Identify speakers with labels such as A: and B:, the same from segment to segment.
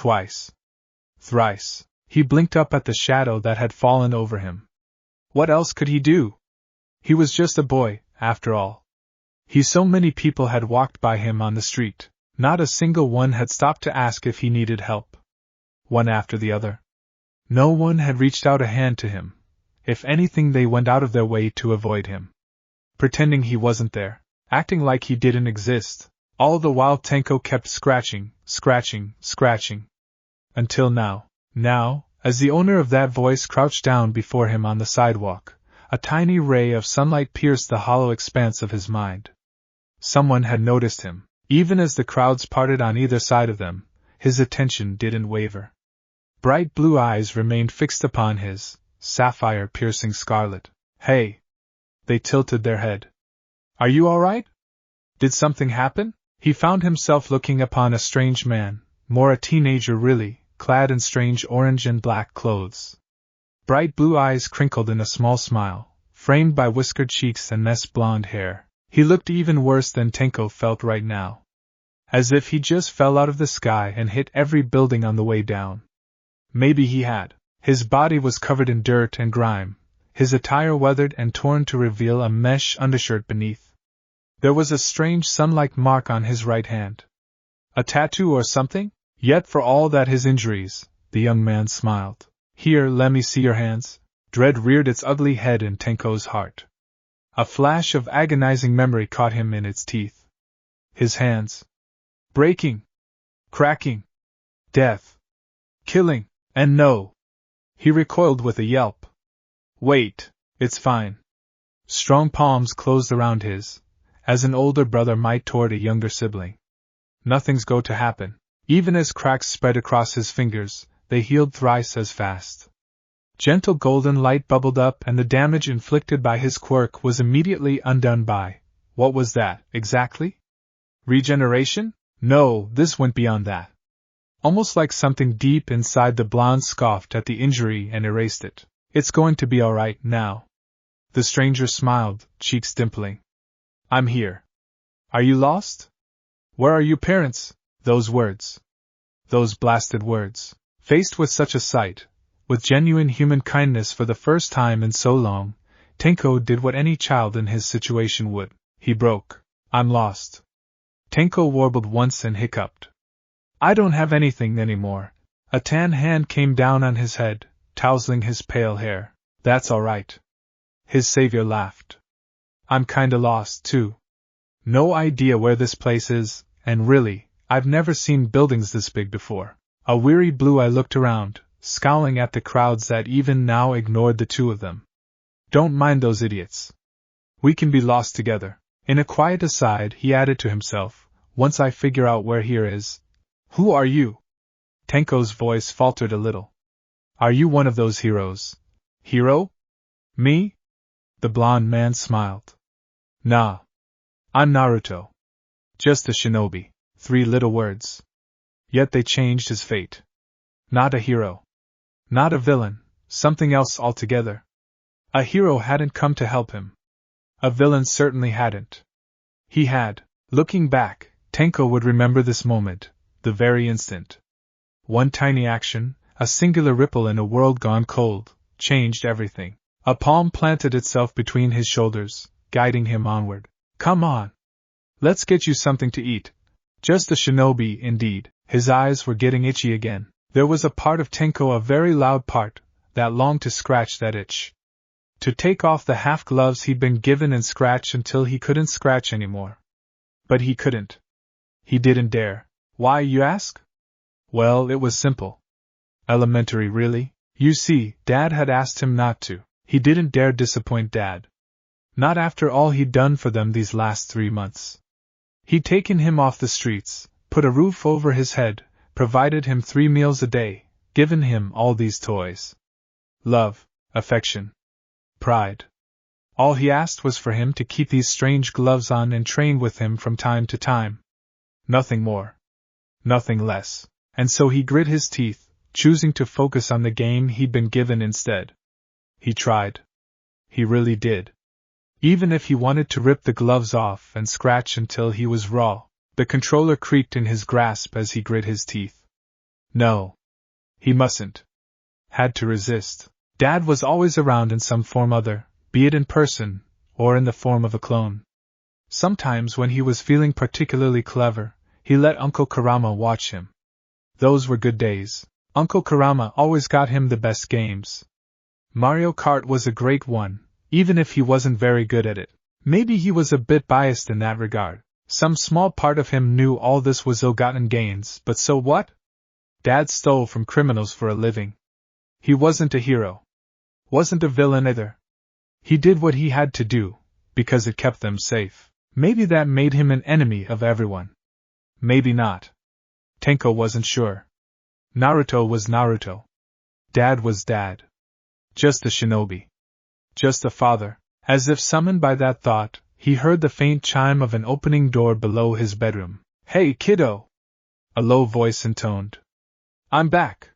A: twice. Thrice. He blinked up at the shadow that had fallen over him. What else could he do? He was just a boy, after all. So many people had walked by him on the street. Not a single one had stopped to ask if he needed help. One after the other. No one had reached out a hand to him. If anything, they went out of their way to avoid him. Pretending he wasn't there. Acting like he didn't exist. All the while Tenko kept scratching. Until now. Now, as the owner of that voice crouched down before him on the sidewalk, a tiny ray of sunlight pierced the hollow expanse of his mind. Someone had noticed him. Even as the crowds parted on either side of them, his attention didn't waver. Bright blue eyes remained fixed upon his, sapphire-piercing scarlet. Hey! They tilted their head. Are you all right? Did something happen? He found himself looking upon a strange man, more a teenager really, clad in strange orange and black clothes. Bright blue eyes crinkled in a small smile, framed by whiskered cheeks and messed blonde hair. He looked even worse than Tenko felt right now. As if he just fell out of the sky and hit every building on the way down. Maybe he had. His body was covered in dirt and grime, his attire weathered and torn to reveal a mesh undershirt beneath. There was a strange sun-like mark on his right hand. A tattoo or something? Yet for all that his injuries, the young man smiled. Here, let me see your hands. Dread reared its ugly head in Tenko's heart. A flash of agonizing memory caught him in its teeth. His hands. Breaking. Cracking. Death. Killing. And no. He recoiled with a yelp. Wait, it's fine. Strong palms closed around his, as an older brother might toward a younger sibling. Nothing's going to happen. Even as cracks spread across his fingers, they healed thrice as fast. Gentle golden light bubbled up and the damage inflicted by his quirk was immediately undone by, what was that, exactly? Regeneration? No, this went beyond that. Almost like something deep inside the blonde scoffed at the injury and erased it. It's going to be all right now. The stranger smiled, cheeks dimpling. I'm here. Are you lost? Where are your parents? Those words. Those blasted words. Faced with such a sight, with genuine human kindness for the first time in so long, Tenko did what any child in his situation would. He broke. I'm lost. Tenko warbled once and hiccuped. I don't have anything anymore. A tan hand came down on his head, tousling his pale hair. That's all right. His savior laughed. I'm kinda lost, too. No idea where this place is, and really, I've never seen buildings this big before. A weary blue eye looked around, scowling at the crowds that even now ignored the two of them. Don't mind those idiots. We can be lost together. In a quiet aside, he added to himself, once I figure out where here is. Who are you? Tenko's voice faltered a little. Are you one of those heroes? Hero? Me? The blonde man smiled. Nah. I'm Naruto. Just a shinobi. 3 little words. Yet they changed his fate. Not a hero. Not a villain, something else altogether. A hero hadn't come to help him. A villain certainly hadn't. He had. Looking back, Tenko would remember this moment, the very instant. One tiny action, a singular ripple in a world gone cold, changed everything. A palm planted itself between his shoulders, guiding him onward. Come on. Let's get you something to eat. Just a shinobi, indeed. His eyes were getting itchy again. There was a part of Tenko, a very loud part, that longed to scratch that itch. To take off the half gloves he'd been given and scratch until he couldn't scratch anymore. But he couldn't. He didn't dare. Why, you ask? Well, it was simple. Elementary, really. You see, Dad had asked him not to. He didn't dare disappoint Dad. Not after all he'd done for them these last 3 months. He'd taken him off the streets, put a roof over his head, provided him 3 meals a day, given him all these toys. Love, affection, pride. All he asked was for him to keep these strange gloves on and train with him from time to time. Nothing more. Nothing less. And so he grit his teeth, choosing to focus on the game he'd been given instead. He tried. He really did. Even if he wanted to rip the gloves off and scratch until he was raw, the controller creaked in his grasp as he grit his teeth. No. He mustn't. Had to resist. Dad was always around in some form other, be it in person, or in the form of a clone. Sometimes when he was feeling particularly clever, he let Uncle Kurama watch him. Those were good days. Uncle Kurama always got him the best games. Mario Kart was a great one, even if he wasn't very good at it. Maybe he was a bit biased in that regard. Some small part of him knew all this was ill-gotten gains, but so what? Dad stole from criminals for a living. He wasn't a hero. Wasn't a villain either. He did what he had to do, because it kept them safe. Maybe that made him an enemy of everyone. Maybe not. Tenko wasn't sure. Naruto was Naruto. Dad was Dad. Just a shinobi. Just a father. As if summoned by that thought, he heard the faint chime of an opening door below his bedroom. Hey, kiddo! A low voice intoned. I'm back.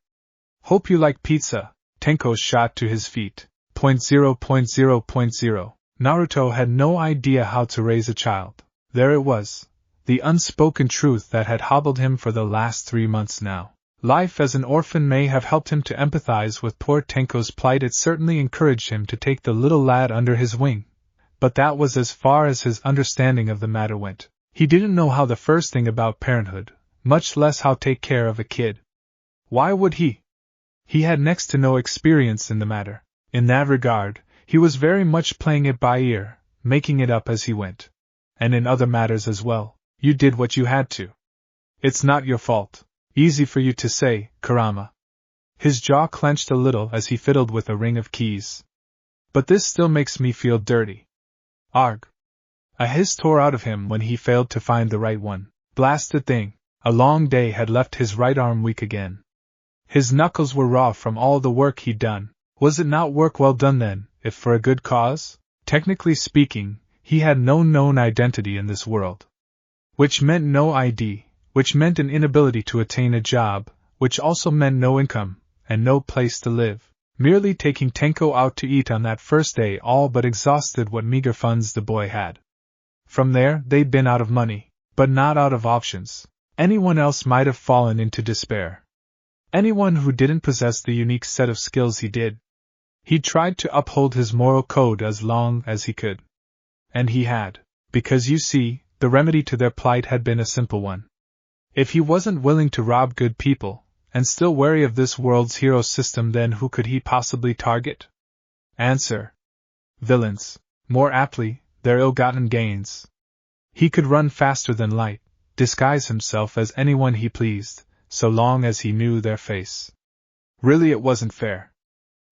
A: Hope you like pizza. Tenko shot to his feet. 0.0.0.0. Naruto had no idea how to raise a child. There it was. The unspoken truth that had hobbled him for the last 3 months now. Life as an orphan may have helped him to empathize with poor Tenko's plight. It certainly encouraged him to take the little lad under his wing. But that was as far as his understanding of the matter went. He didn't know how the first thing about parenthood, much less how to take care of a kid. Why would he? He had next to no experience in the matter. In that regard, he was very much playing it by ear, making it up as he went. And in other matters as well, you did what you had to. It's not your fault. Easy for you to say, Kurama. His jaw clenched a little as he fiddled with a ring of keys. But this still makes me feel dirty. Arg. A hiss tore out of him when he failed to find the right one. Blasted thing. A long day had left his right arm weak again. His knuckles were raw from all the work he'd done. Was it not work well done then, if for a good cause? Technically speaking, he had no known identity in this world. Which meant no ID, which meant an inability to attain a job, which also meant no income, and no place to live. Merely taking Tenko out to eat on that first day all but exhausted what meager funds the boy had. From there, they'd been out of money, but not out of options. Anyone else might have fallen into despair. Anyone who didn't possess the unique set of skills he did. He tried to uphold his moral code as long as he could. And he had, because you see, the remedy to their plight had been a simple one. If he wasn't willing to rob good people, and still wary of this world's hero system, then who could he possibly target? Answer. Villains. More aptly, their ill-gotten gains. He could run faster than light, disguise himself as anyone he pleased, so long as he knew their face. Really, it wasn't fair.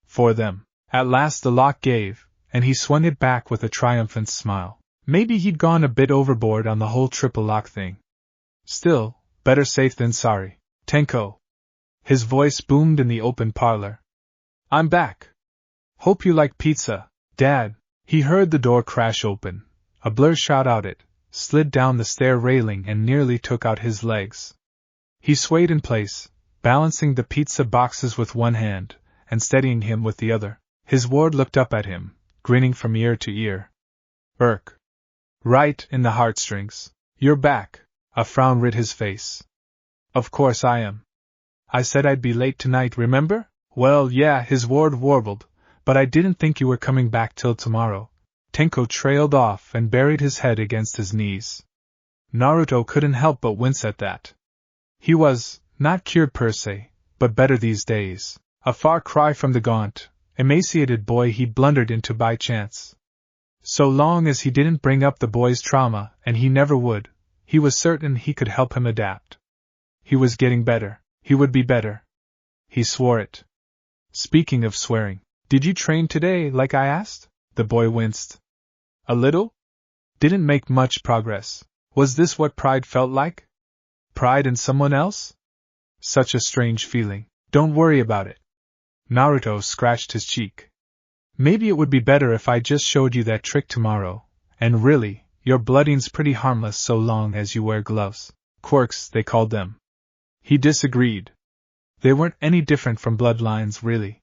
A: For them. At last the lock gave, and he swung it back with a triumphant smile. Maybe he'd gone a bit overboard on the whole triple lock thing. Still, better safe than sorry. Tenko. His voice boomed in the open parlor. I'm back. Hope you like pizza, Dad. He heard the door crash open. A blur shot out it, slid down the stair railing and nearly took out his legs. He swayed in place, balancing the pizza boxes with one hand, and steadying him with the other. His ward looked up at him, grinning from ear to ear. Irk. Right in the heartstrings. You're back. A frown lit his face. Of course I am. I said I'd be late tonight, remember? Well, yeah, his ward warbled, but I didn't think you were coming back till tomorrow. Tenko trailed off and buried his head against his knees. Naruto couldn't help but wince at that. He was, not cured per se, but better these days. A far cry from the gaunt, emaciated boy he blundered into by chance. So long as he didn't bring up the boy's trauma, and he never would, he was certain he could help him adapt. He was getting better. He would be better. He swore it. Speaking of swearing, did you train today like I asked? The boy winced. A little? Didn't make much progress. Was this what pride felt like? Pride in someone else? Such a strange feeling. Don't worry about it. Naruto scratched his cheek. Maybe it would be better if I just showed you that trick tomorrow, and really, your blooding's pretty harmless so long as you wear gloves. Quirks, they called them. He disagreed. They weren't any different from bloodlines, really.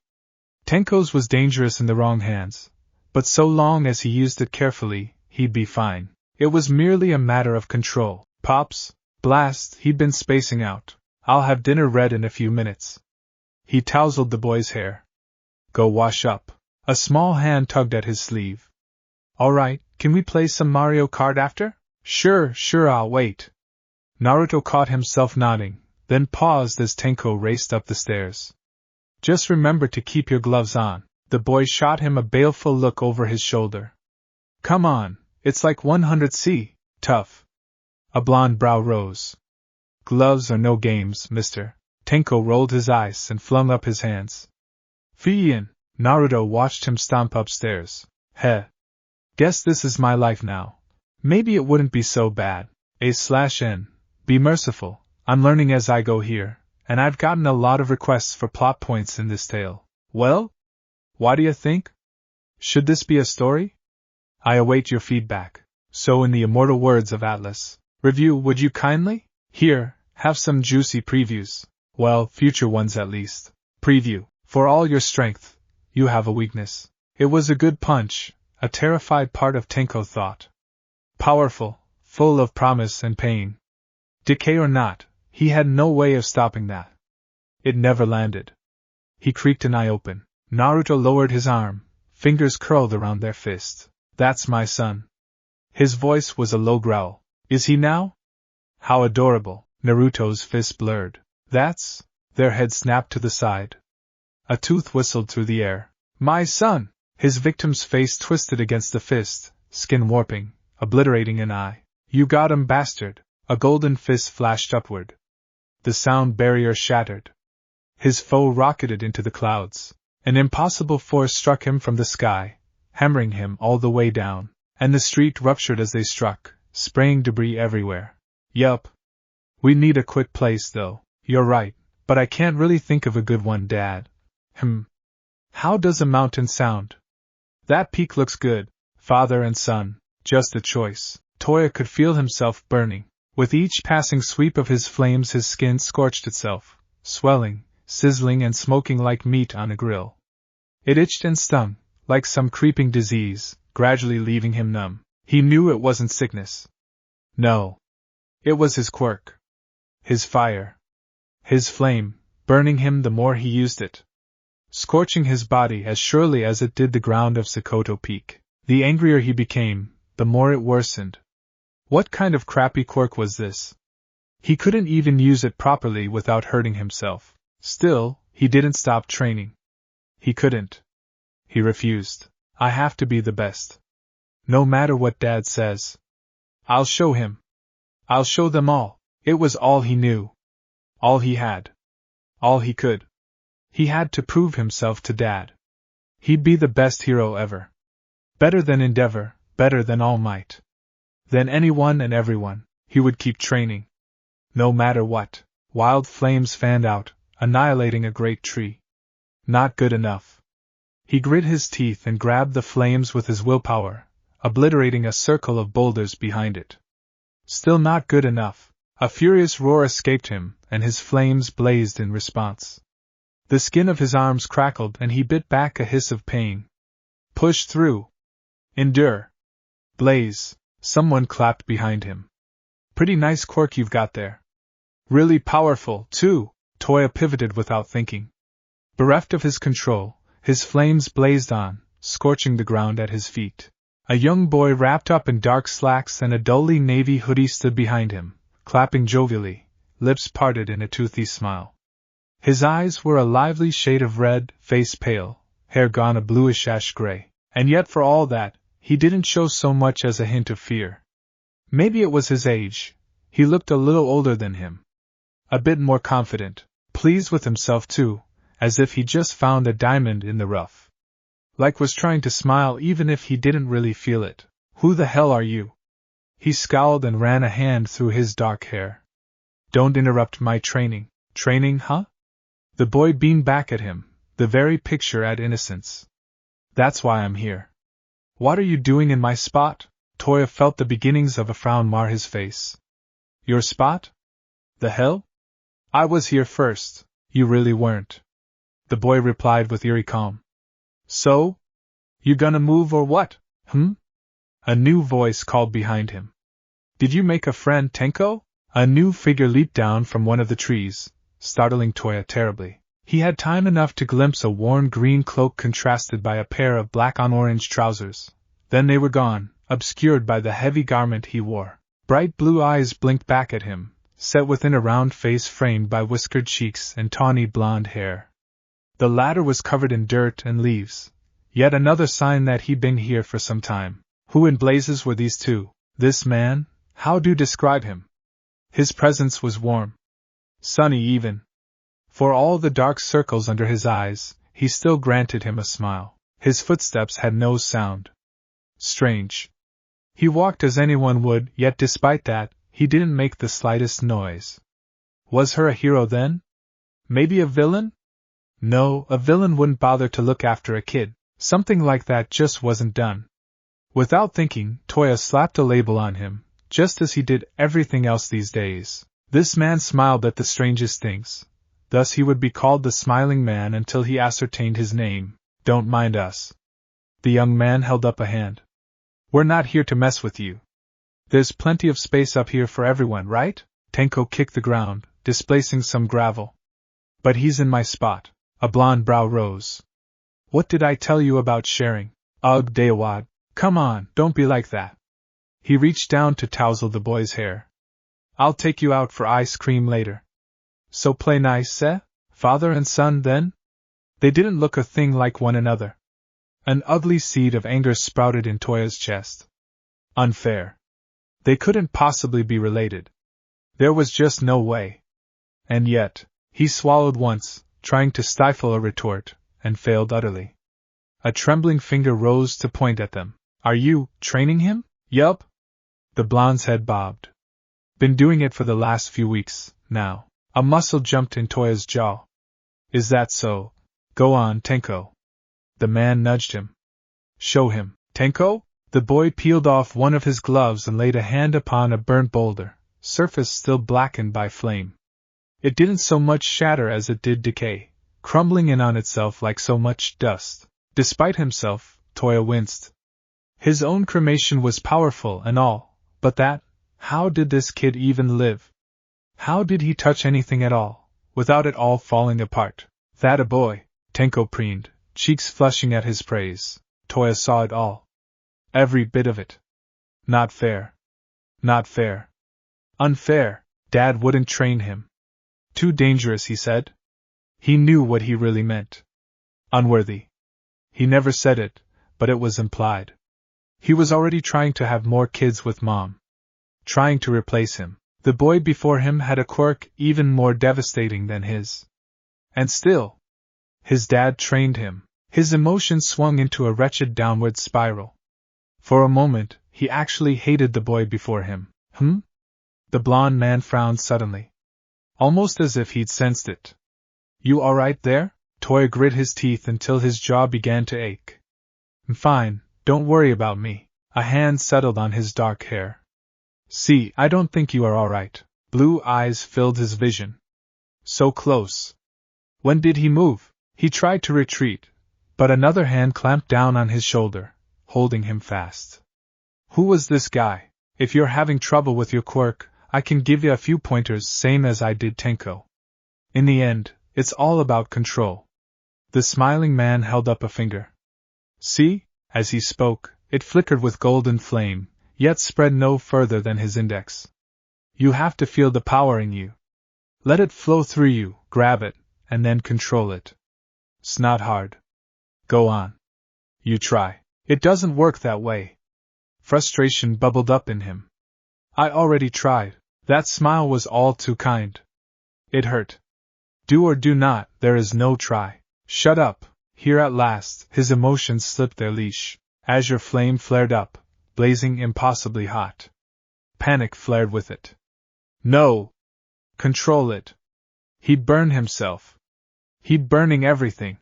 A: Tenko's was dangerous in the wrong hands, but so long as he used it carefully, he'd be fine. It was merely a matter of control. Pops, blast, he'd been spacing out. I'll have dinner ready in a few minutes. He tousled the boy's hair. Go wash up. A small hand tugged at his sleeve. All right, can we play some Mario Kart after? Sure, I'll wait. Naruto caught himself nodding, then paused as Tenko raced up the stairs. Just remember to keep your gloves on. The boy shot him a baleful look over his shoulder. Come on, it's like 100C, tough. A blonde brow rose. Gloves are no games, mister. Tenko rolled his eyes and flung up his hands. Fiyin! Naruto watched him stomp upstairs. Heh. Guess this is my life now. Maybe it wouldn't be so bad. A/N. Be merciful, I'm learning as I go here, and I've gotten a lot of requests for plot points in this tale. Well? What do you think? Should this be a story? I await your feedback. So in the immortal words of Atlas, review would you kindly? Here, have some juicy previews. Well, future ones at least. Preview. For all your strength, you have a weakness. It was a good punch, a terrified part of Tenko thought. Powerful, full of promise and pain. Decay or not, he had no way of stopping that. It never landed. He creaked an eye open. Naruto lowered his arm, fingers curled around their fist. That's my son. His voice was a low growl. Is he now? How adorable. Naruto's fist blurred. That's... Their head snapped to the side. A tooth whistled through the air. My son! His victim's face twisted against the fist, skin warping, obliterating an eye. You got him, bastard! A golden fist flashed upward. The sound barrier shattered. His foe rocketed into the clouds. An impossible force struck him from the sky, hammering him all the way down, and the street ruptured as they struck, spraying debris everywhere. Yup. We need a quick place, though. You're right, but I can't really think of a good one, Dad. How does a mountain sound? That peak looks good, father and son, just a choice. Toya could feel himself burning. With each passing sweep of his flames his skin scorched itself, swelling, sizzling and smoking like meat on a grill. It itched and stung, like some creeping disease, gradually leaving him numb. He knew it wasn't sickness. No. It was his quirk. His fire. His flame, burning him the more he used it. Scorching his body as surely as it did the ground of Sokoto Peak. The angrier he became, the more it worsened. What kind of crappy quirk was this? He couldn't even use it properly without hurting himself. Still, he didn't stop training. He couldn't. He refused. I have to be the best. No matter what Dad says. I'll show him. I'll show them all. It was all he knew. All he had. All he could. He had to prove himself to Dad. He'd be the best hero ever. Better than Endeavor, better than All Might. Than anyone and everyone, he would keep training. No matter what. Wild flames fanned out, annihilating a great tree. Not good enough. He grit his teeth and grabbed the flames with his willpower, obliterating a circle of boulders behind it. Still not good enough. A furious roar escaped him, and his flames blazed in response. The skin of his arms crackled and he bit back a hiss of pain. Push through. Endure. Blaze. Someone clapped behind him. Pretty nice quirk you've got there. Really powerful, too. Toya pivoted without thinking. Bereft of his control, his flames blazed on, scorching the ground at his feet. A young boy wrapped up in dark slacks and a dully navy hoodie stood behind him, clapping jovially, lips parted in a toothy smile. His eyes were a lively shade of red, face pale, hair gone a bluish ash-gray, and yet for all that, he didn't show so much as a hint of fear. Maybe it was his age. He looked a little older than him. A bit more confident, pleased with himself too, as if he just found a diamond in the rough. Like was trying to smile even if he didn't really feel it. Who the hell are you? He scowled and ran a hand through his dark hair. Don't interrupt my training. Training, huh? The boy beamed back at him, the very picture at innocence. That's why I'm here. What are you doing in my spot? Toya felt the beginnings of a frown mar his face. Your spot? The hell? I was here first. You really weren't. The boy replied with eerie calm. So? You gonna move or what? A new voice called behind him. Did you make a friend, Tenko? A new figure leaped down from one of the trees, startling Toya terribly. He had time enough to glimpse a worn green cloak contrasted by a pair of black-on-orange trousers. Then they were gone, obscured by the heavy garment he wore. Bright blue eyes blinked back at him, set within a round face framed by whiskered cheeks and tawny blonde hair. The latter was covered in dirt and leaves, yet another sign that he'd been here for some time. Who in blazes were these two? This man? How do you describe him? His presence was warm. Sunny even. For all the dark circles under his eyes, he still granted him a smile. His footsteps had no sound. Strange. He walked as anyone would, yet despite that, he didn't make the slightest noise. Was her a hero then? Maybe a villain? No, a villain wouldn't bother to look after a kid. Something like that just wasn't done. Without thinking, Toya slapped a label on him, just as he did everything else these days. This man smiled at the strangest things. Thus he would be called the Smiling Man until he ascertained his name. Don't mind us. The young man held up a hand. We're not here to mess with you. There's plenty of space up here for everyone, right? Tenko kicked the ground, displacing some gravel. But he's in my spot. A blonde brow rose. What did I tell you about sharing? Ugh, Daewad. Come on, don't be like that. He reached down to tousle the boy's hair. I'll take you out for ice cream later. So play nice, eh? Father and son, then? They didn't look a thing like one another. An ugly seed of anger sprouted in Toya's chest. Unfair. They couldn't possibly be related. There was just no way. And yet, he swallowed once, trying to stifle a retort, and failed utterly. A trembling finger rose to point at them. Are you training him? Yup. The blonde's head bobbed. Been doing it for the last few weeks, now. A muscle jumped in Toya's jaw. Is that so? Go on, Tenko. The man nudged him. Show him. Tenko? The boy peeled off one of his gloves and laid a hand upon a burnt boulder, surface still blackened by flame. It didn't so much shatter as it did decay, crumbling in on itself like so much dust. Despite himself, Toya winced. His own cremation was powerful and all, but that, how did this kid even live? How did he touch anything at all, without it all falling apart? That a boy, Tenko preened, cheeks flushing at his praise. Toya saw it all. Every bit of it. Not fair. Not fair. Unfair. Dad wouldn't train him. Too dangerous, he said. He knew what he really meant. Unworthy. He never said it, but it was implied. He was already trying to have more kids with Mom. Trying to replace him. The boy before him had a quirk even more devastating than his. And still, his dad trained him. His emotions swung into a wretched downward spiral. For a moment, he actually hated the boy before him. The blonde man frowned suddenly. Almost as if he'd sensed it. You alright there? Toya grit his teeth until his jaw began to ache. Fine, don't worry about me. A hand settled on his dark hair. See, I don't think you are alright. Blue eyes filled his vision. So close. When did he move? He tried to retreat, but another hand clamped down on his shoulder, holding him fast. Who was this guy? If you're having trouble with your quirk, I can give you a few pointers, same as I did Tenko. In the end, it's all about control. The smiling man held up a finger. See? As he spoke, it flickered with golden flame, yet spread no further than his index. You have to feel the power in you. Let it flow through you, grab it, and then control it. It's not hard. Go on. You try. It doesn't work that way. Frustration bubbled up in him. I already tried. That smile was all too kind. It hurt. Do or do not, there is no try. Shut up. Here at last, his emotions slipped their leash. Azure flame flared up, blazing impossibly hot. Panic flared with it. No! Control it. He'd burn himself. He'd burning everything.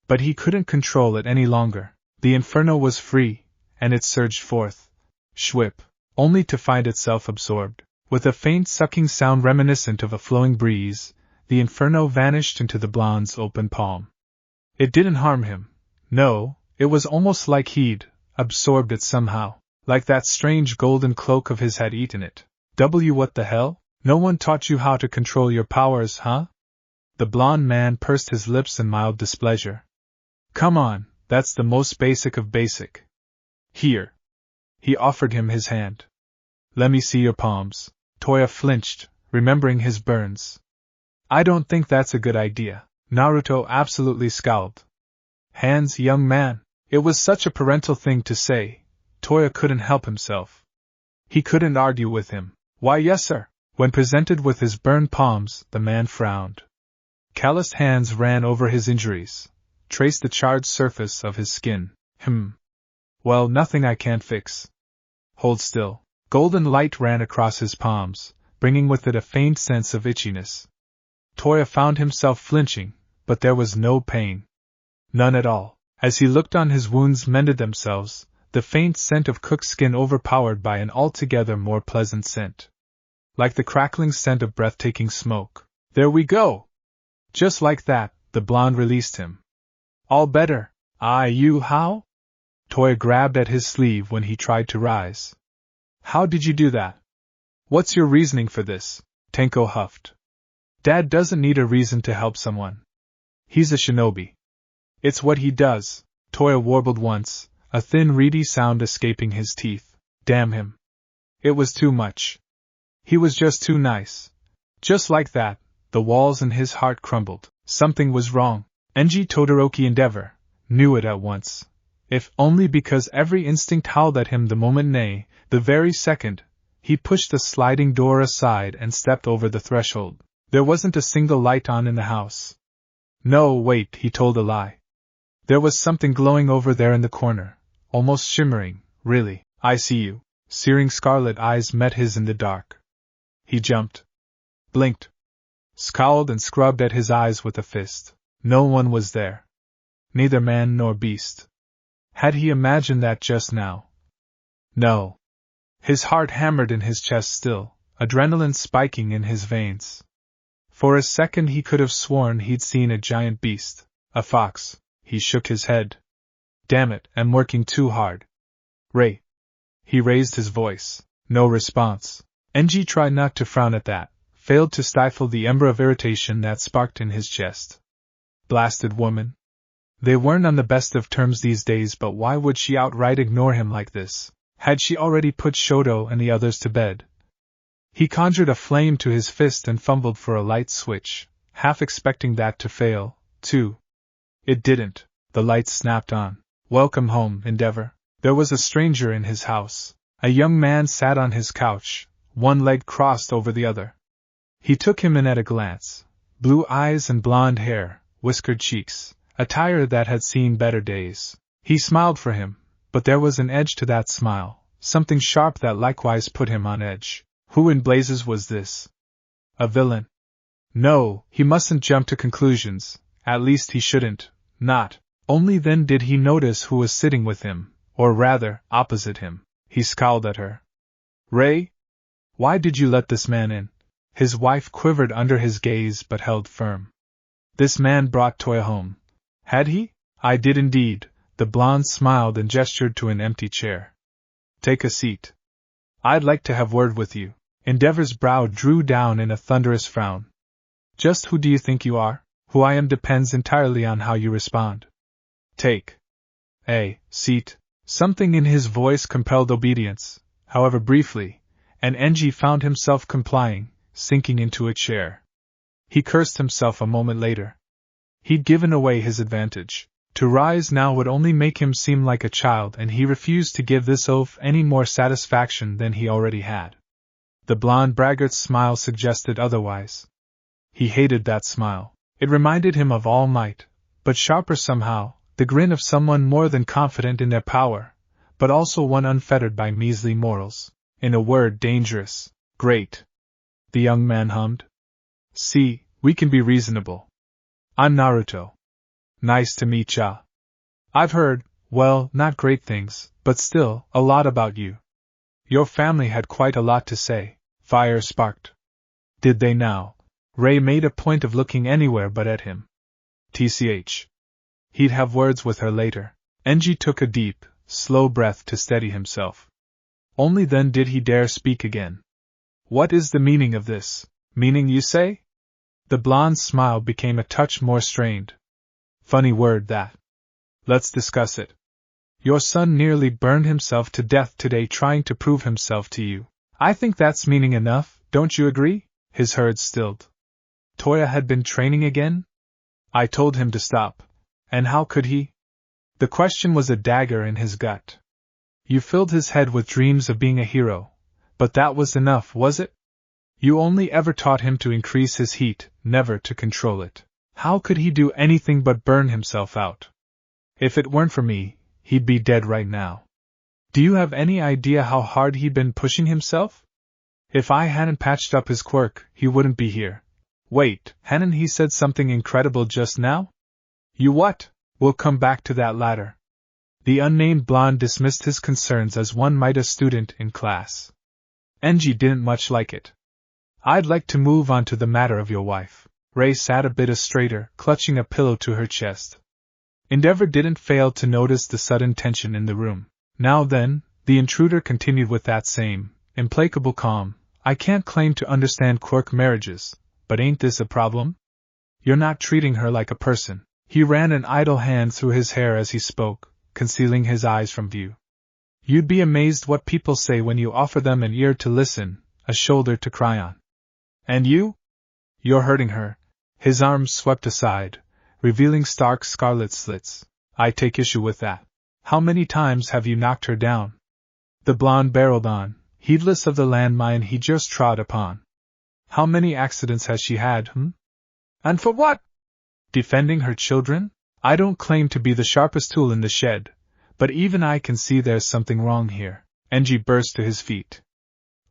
A: But he couldn't control it any longer. The inferno was free, and it surged forth. Schwip, only to find itself absorbed. With a faint sucking sound reminiscent of a flowing breeze, the inferno vanished into the blonde's open palm. It didn't harm him. No, it was almost like he'd absorbed it somehow, like that strange golden cloak of his had eaten it. What the hell? No one taught you how to control your powers, huh? The blond man pursed his lips in mild displeasure. Come on, that's the most basic of basic. Here. He offered him his hand. Let me see your palms. Toya flinched, remembering his burns. I don't think that's a good idea. Naruto absolutely scowled. Hands, young man. It was such a parental thing to say. Toya couldn't help himself. He couldn't argue with him. Why, yes, sir. When presented with his burned palms, the man frowned. Calloused hands ran over his injuries, traced the charred surface of his skin. Well, nothing I can't fix. Hold still. Golden light ran across his palms, bringing with it a faint sense of itchiness. Toya found himself flinching, but there was no pain. None at all. As he looked on, his wounds mended themselves, the faint scent of cooked skin overpowered by an altogether more pleasant scent. Like the crackling scent of breathtaking smoke. There we go! Just like that, the blonde released him. All better. You how? Toya grabbed at his sleeve when he tried to rise. How did you do that? What's your reasoning for this? Tenko huffed. Dad doesn't need a reason to help someone. He's a shinobi. It's what he does, Toya warbled once, a thin reedy sound escaping his teeth. Damn him. It was too much. He was just too nice. Just like that, the walls in his heart crumbled. Something was wrong. Enji Todoroki Endeavor knew it at once. If only because every instinct howled at him the moment, nay, the very second, he pushed the sliding door aside and stepped over the threshold. There wasn't a single light on in the house. No, wait, he told a lie. There was something glowing over there in the corner, almost shimmering, really. I see you. Searing scarlet eyes met his in the dark. He jumped. Blinked. Scowled and scrubbed at his eyes with a fist. No one was there. Neither man nor beast. Had he imagined that just now? No. His heart hammered in his chest still, adrenaline spiking in his veins. For a second he could have sworn he'd seen a giant beast, a fox. He shook his head. Damn it, I'm working too hard. Ray. He raised his voice. No response. Enji tried not to frown at that, failed to stifle the ember of irritation that sparked in his chest. Blasted woman. They weren't on the best of terms these days, but why would she outright ignore him like this? Had she already put Shoto and the others to bed? He conjured a flame to his fist and fumbled for a light switch, half expecting that to fail, too. It didn't. The light snapped on. Welcome home, Endeavor. There was a stranger in his house. A young man sat on his couch, one leg crossed over the other. He took him in at a glance. Blue eyes and blonde hair, whiskered cheeks, attire that had seen better days. He smiled for him, but there was an edge to that smile, something sharp that likewise put him on edge. Who in blazes was this? A villain? No, he mustn't jump to conclusions, at least he shouldn't, not. Only then did he notice who was sitting with him, or rather, opposite him. He scowled at her. Ray? Why did you let this man in? His wife quivered under his gaze but held firm. This man brought Toya home. Had he? I did indeed. The blonde smiled and gestured to an empty chair. Take a seat. I'd like to have word with you. Endeavor's brow drew down in a thunderous frown. Just who do you think you are? Who I am depends entirely on how you respond. Take a seat. Something in his voice compelled obedience, however briefly, and Enji found himself complying, sinking into a chair. He cursed himself a moment later. He'd given away his advantage. To rise now would only make him seem like a child, and he refused to give this oaf any more satisfaction than he already had. The blonde braggart's smile suggested otherwise. He hated that smile. It reminded him of All Might, but sharper somehow, the grin of someone more than confident in their power, but also one unfettered by measly morals. In a word, dangerous. Great. The young man hummed. See, we can be reasonable. I'm Naruto. Nice to meet ya. I've heard, well, not great things, but still, a lot about you. Your family had quite a lot to say. Fire sparked. Did they now? Ray made a point of looking anywhere but at him. TCH. He'd have words with her later. Enji took a deep, slow breath to steady himself. Only then did he dare speak again. What is the meaning of this? Meaning, you say? The blonde's smile became a touch more strained. Funny word, that. Let's discuss it. Your son nearly burned himself to death today trying to prove himself to you. I think that's meaning enough, don't you agree? His herd stilled. Toya had been training again? I told him to stop. And how could he? The question was a dagger in his gut. You filled his head with dreams of being a hero. But that was enough, was it? You only ever taught him to increase his heat, never to control it. How could he do anything but burn himself out? If it weren't for me, he'd be dead right now. Do you have any idea how hard he'd been pushing himself? If I hadn't patched up his quirk, he wouldn't be here. Wait, hadn't he said something incredible just now? You what? We'll come back to that later. The unnamed blonde dismissed his concerns as one might a student in class. Enji didn't much like it. I'd like to move on to the matter of your wife. Ray sat a bit straighter, clutching a pillow to her chest. Endeavor didn't fail to notice the sudden tension in the room. Now then, the intruder continued with that same, implacable calm, I can't claim to understand quirk marriages, but ain't this a problem? You're not treating her like a person. He ran an idle hand through his hair as he spoke, concealing his eyes from view. You'd be amazed what people say when you offer them an ear to listen, a shoulder to cry on. And you? You're hurting her. His arms swept aside, revealing stark scarlet slits. I take issue with that. How many times have you knocked her down? The blonde barreled on, heedless of the landmine he just trod upon. How many accidents has she had, And for what? Defending her children? I don't claim to be the sharpest tool in the shed, but even I can see there's something wrong here. Enji burst to his feet.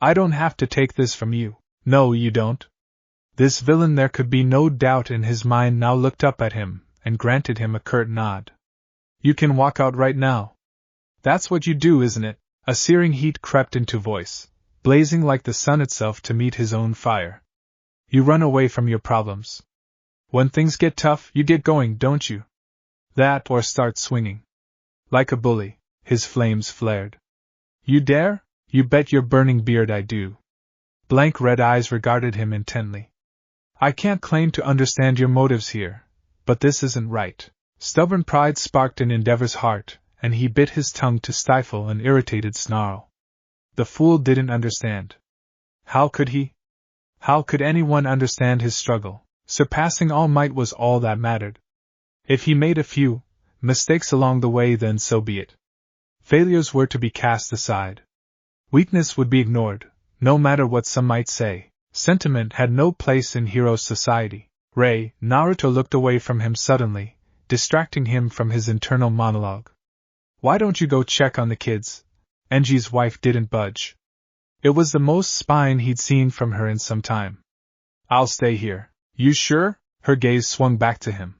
A: I don't have to take this from you. No, you don't. This villain, there could be no doubt in his mind, now looked up at him, and granted him a curt nod. You can walk out right now. That's what you do, isn't it? A searing heat crept into voice, blazing like the sun itself to meet his own fire. You run away from your problems. When things get tough, you get going, don't you? That, or start swinging. Like a bully, his flames flared. You dare? You bet your burning beard I do. Blank red eyes regarded him intently. I can't claim to understand your motives here, but this isn't right. Stubborn pride sparked in Endeavor's heart, and he bit his tongue to stifle an irritated snarl. The fool didn't understand. How could he? How could anyone understand his struggle? Surpassing all might was all that mattered. If he made a few mistakes along the way, then so be it. Failures were to be cast aside. Weakness would be ignored, no matter what some might say. Sentiment had no place in hero society. Naruto looked away from him suddenly, distracting him from his internal monologue. Why don't you go check on the kids? Enji's wife didn't budge. It was the most spine he'd seen from her in some time. I'll stay here. You sure? Her gaze swung back to him.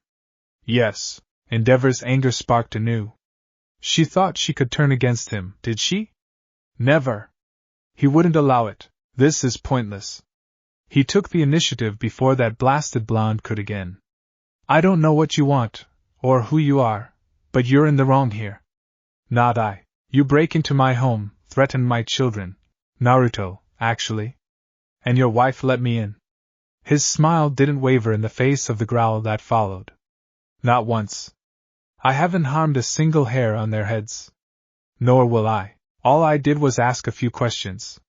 A: Yes. Endeavor's anger sparked anew. She thought she could turn against him, did she? Never. He wouldn't allow it. This is pointless. He took the initiative before that blasted blonde could again. I don't know what you want, or who you are, but you're in the wrong here. Not I. You break into my home, threaten my children. Naruto, actually. And your wife let me in. His smile didn't waver in the face of the growl that followed. Not once. I haven't harmed a single hair on their heads. Nor will I. All I did was ask a few questions.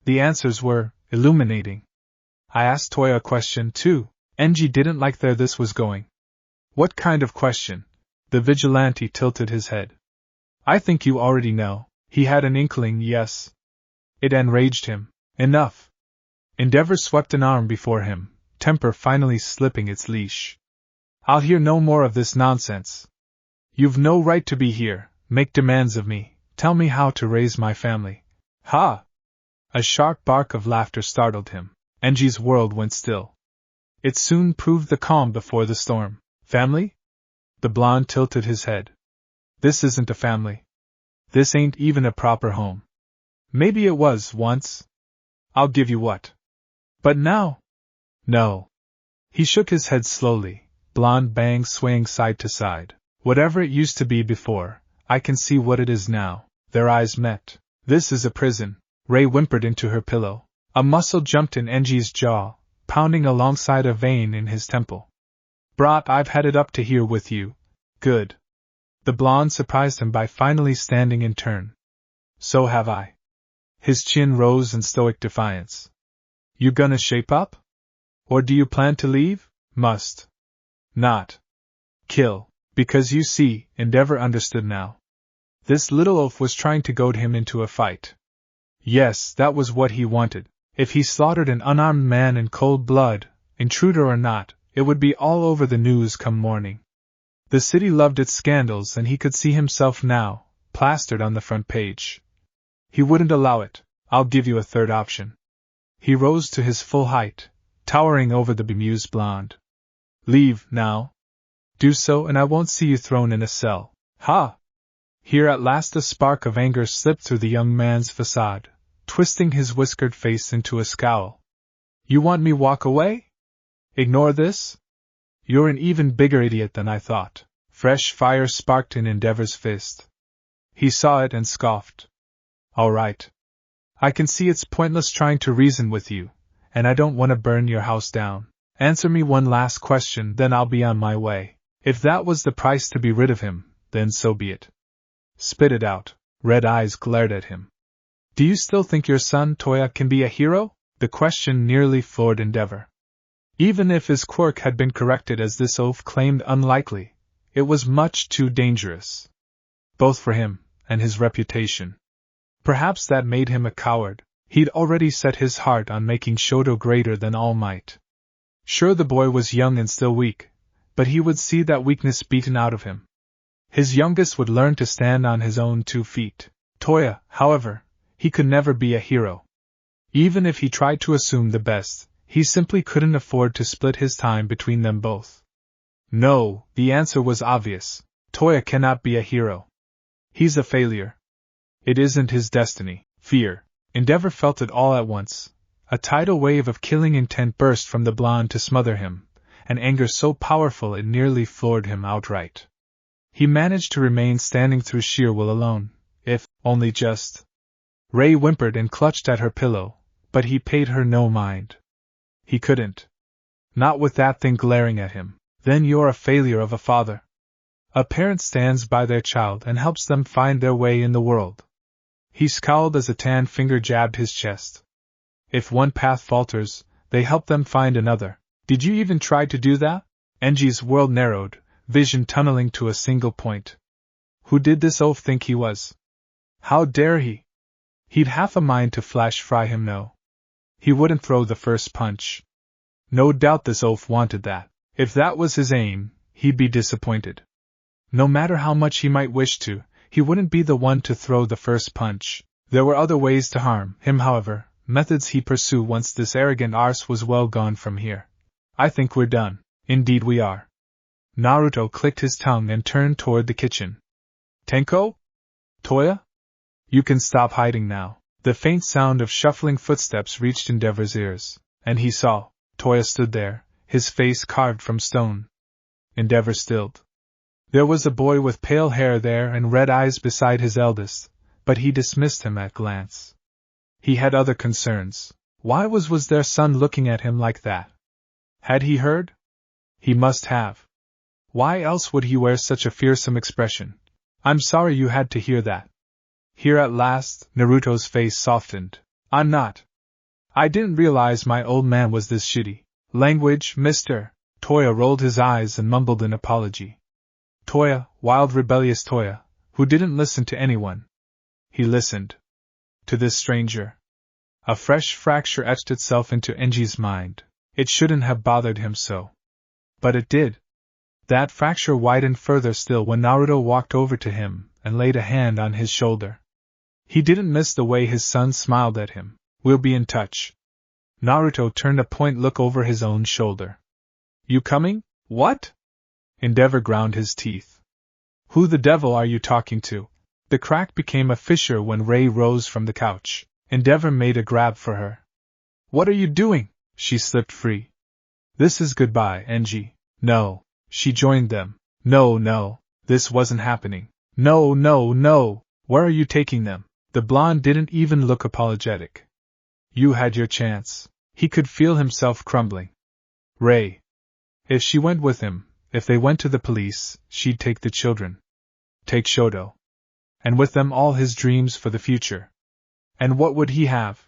A: The answers were illuminating. I asked Toya a question too. Enji didn't like where this was going. What kind of question? The vigilante tilted his head. I think you already know. He had an inkling, yes. It enraged him. Enough. Endeavor swept an arm before him, temper finally slipping its leash. I'll hear no more of this nonsense. You've no right to be here, make demands of me, tell me how to raise my family. Ha! A sharp bark of laughter startled him. Enji's world went still. It soon proved the calm before the storm. Family? The blonde tilted his head. This isn't a family. This ain't even a proper home. Maybe it was once. I'll give you what. But now? No. He shook his head slowly, blonde bangs swaying side to side. Whatever it used to be before, I can see what it is now. Their eyes met. This is a prison. Ray whimpered into her pillow. A muscle jumped in Enji's jaw, pounding alongside a vein in his temple. Brat, I've had it up to here with you. Good. The blonde surprised him by finally standing in turn. So have I. His chin rose in stoic defiance. You gonna shape up? Or do you plan to leave? Must. Not. Kill. Because you see, Endeavor understood now. This little oaf was trying to goad him into a fight. Yes, that was what he wanted. If he slaughtered an unarmed man in cold blood, intruder or not, it would be all over the news come morning. The city loved its scandals, and he could see himself now, plastered on the front page. He wouldn't allow it. I'll give you a third option. He rose to his full height, towering over the bemused blonde. Leave, now. Do so, and I won't see you thrown in a cell. Ha! Here at last a spark of anger slipped through the young man's facade, twisting his whiskered face into a scowl. You want me walk away? Ignore this? You're an even bigger idiot than I thought. Fresh fire sparked in Endeavor's fist. He saw it and scoffed. All right. I can see it's pointless trying to reason with you, and I don't want to burn your house down. Answer me one last question, then I'll be on my way. If that was the price to be rid of him, then so be it. Spit it out. Red eyes glared at him. Do you still think your son, Toya, can be a hero? The question nearly floored Endeavor. Even if his quirk had been corrected as this oaf claimed unlikely, it was much too dangerous. Both for him and his reputation. Perhaps that made him a coward. He'd already set his heart on making Shoto greater than All Might. Sure, the boy was young and still weak, but he would see that weakness beaten out of him. His youngest would learn to stand on his own 2 feet. Toya, however, he could never be a hero. Even if he tried to assume the best, he simply couldn't afford to split his time between them both. No, the answer was obvious. Toya cannot be a hero. He's a failure. It isn't his destiny. Fear. Endeavor felt it all at once. A tidal wave of killing intent burst from the blonde to smother him, an anger so powerful it nearly floored him outright. He managed to remain standing through sheer will alone, if only just. Ray whimpered and clutched at her pillow, but he paid her no mind. He couldn't. Not with that thing glaring at him. Then you're a failure of a father. A parent stands by their child and helps them find their way in the world. He scowled as a tan finger jabbed his chest. If one path falters, they help them find another. Did you even try to do that? Enji's world narrowed, vision tunneling to a single point. Who did this oaf think he was? How dare he? He'd half a mind to flash fry him no. He wouldn't throw the first punch. No doubt this oaf wanted that. If that was his aim, he'd be disappointed. No matter how much he might wish to, he wouldn't be the one to throw the first punch. There were other ways to harm him, however, methods he'd pursue once this arrogant arse was well gone from here. I think we're done. Indeed we are. Naruto clicked his tongue and turned toward the kitchen. Tenko? Toya? You can stop hiding now. The faint sound of shuffling footsteps reached Endeavor's ears, and he saw Toya stood there, his face carved from stone. Endeavor stilled. There was a boy with pale hair there and red eyes beside his eldest, but he dismissed him at glance. He had other concerns. Why was their son looking at him like that? Had he heard? He must have. Why else would he wear such a fearsome expression? I'm sorry you had to hear that. Here at last, Naruto's face softened. I'm not. I didn't realize my old man was this shitty. Language, mister. Toya rolled his eyes and mumbled an apology. Toya, wild rebellious Toya, who didn't listen to anyone. He listened. To this stranger. A fresh fracture etched itself into Enji's mind. It shouldn't have bothered him so. But it did. That fracture widened further still when Naruto walked over to him and laid a hand on his shoulder. He didn't miss the way his son smiled at him. We'll be in touch. Naruto turned a point look over his own shoulder. You coming? What? Endeavor ground his teeth. Who the devil are you talking to? The crack became a fissure when Ray rose from the couch. Endeavor made a grab for her. What are you doing? She slipped free. This is goodbye, Enji. No. She joined them. No. This wasn't happening. No. Where are you taking them? The blonde didn't even look apologetic. You had your chance. He could feel himself crumbling. Ray. If she went with him, if they went to the police, she'd take the children. Take Shoto. And with them all his dreams for the future. And what would he have?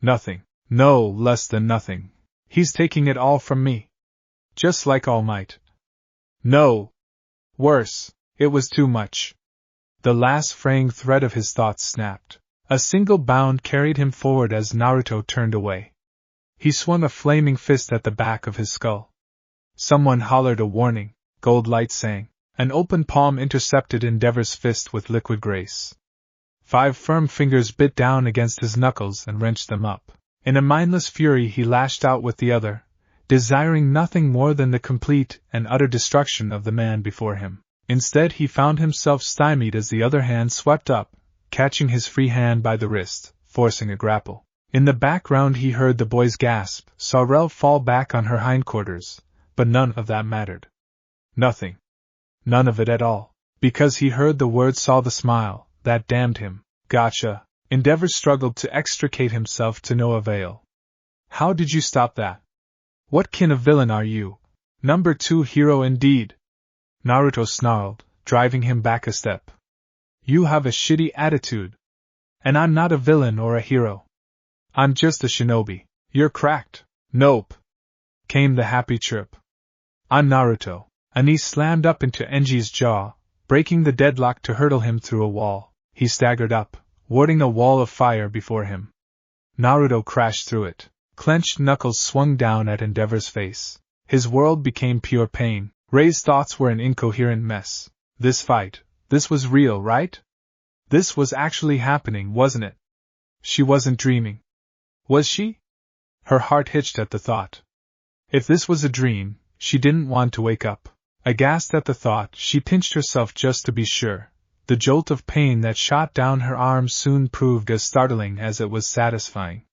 A: Nothing. No, less than nothing. He's taking it all from me. Just like All Might. No. Worse. It was too much. The last fraying thread of his thoughts snapped. A single bound carried him forward as Naruto turned away. He swung a flaming fist at the back of his skull. Someone hollered a warning, gold light sang. An open palm intercepted Endeavor's fist with liquid grace. 5 firm fingers bit down against his knuckles and wrenched them up. In a mindless fury he lashed out with the other, desiring nothing more than the complete and utter destruction of the man before him. Instead he found himself stymied as the other hand swept up, catching his free hand by the wrist, forcing a grapple. In the background he heard the boy's gasp, saw Rel fall back on her hindquarters, but none of that mattered. Nothing. None of it at all. Because he heard the words, saw the smile, that damned him. Gotcha. Endeavor struggled to extricate himself to no avail. How did you stop that? What kin of villain are you? Number 2 hero indeed. Naruto snarled, driving him back a step. You have a shitty attitude. And I'm not a villain or a hero. I'm just a shinobi. You're cracked. Nope. Came the happy chirp. I'm Naruto. A knee slammed up into Enji's jaw, breaking the deadlock to hurtle him through a wall. He staggered up, warding a wall of fire before him. Naruto crashed through it. Clenched knuckles swung down at Endeavor's face. His world became pure pain. Ray's thoughts were an incoherent mess. This fight, this was real, right? This was actually happening, wasn't it? She wasn't dreaming. Was she? Her heart hitched at the thought. If this was a dream, she didn't want to wake up. Aghast at the thought, she pinched herself just to be sure. The jolt of pain that shot down her arm soon proved as startling as it was satisfying.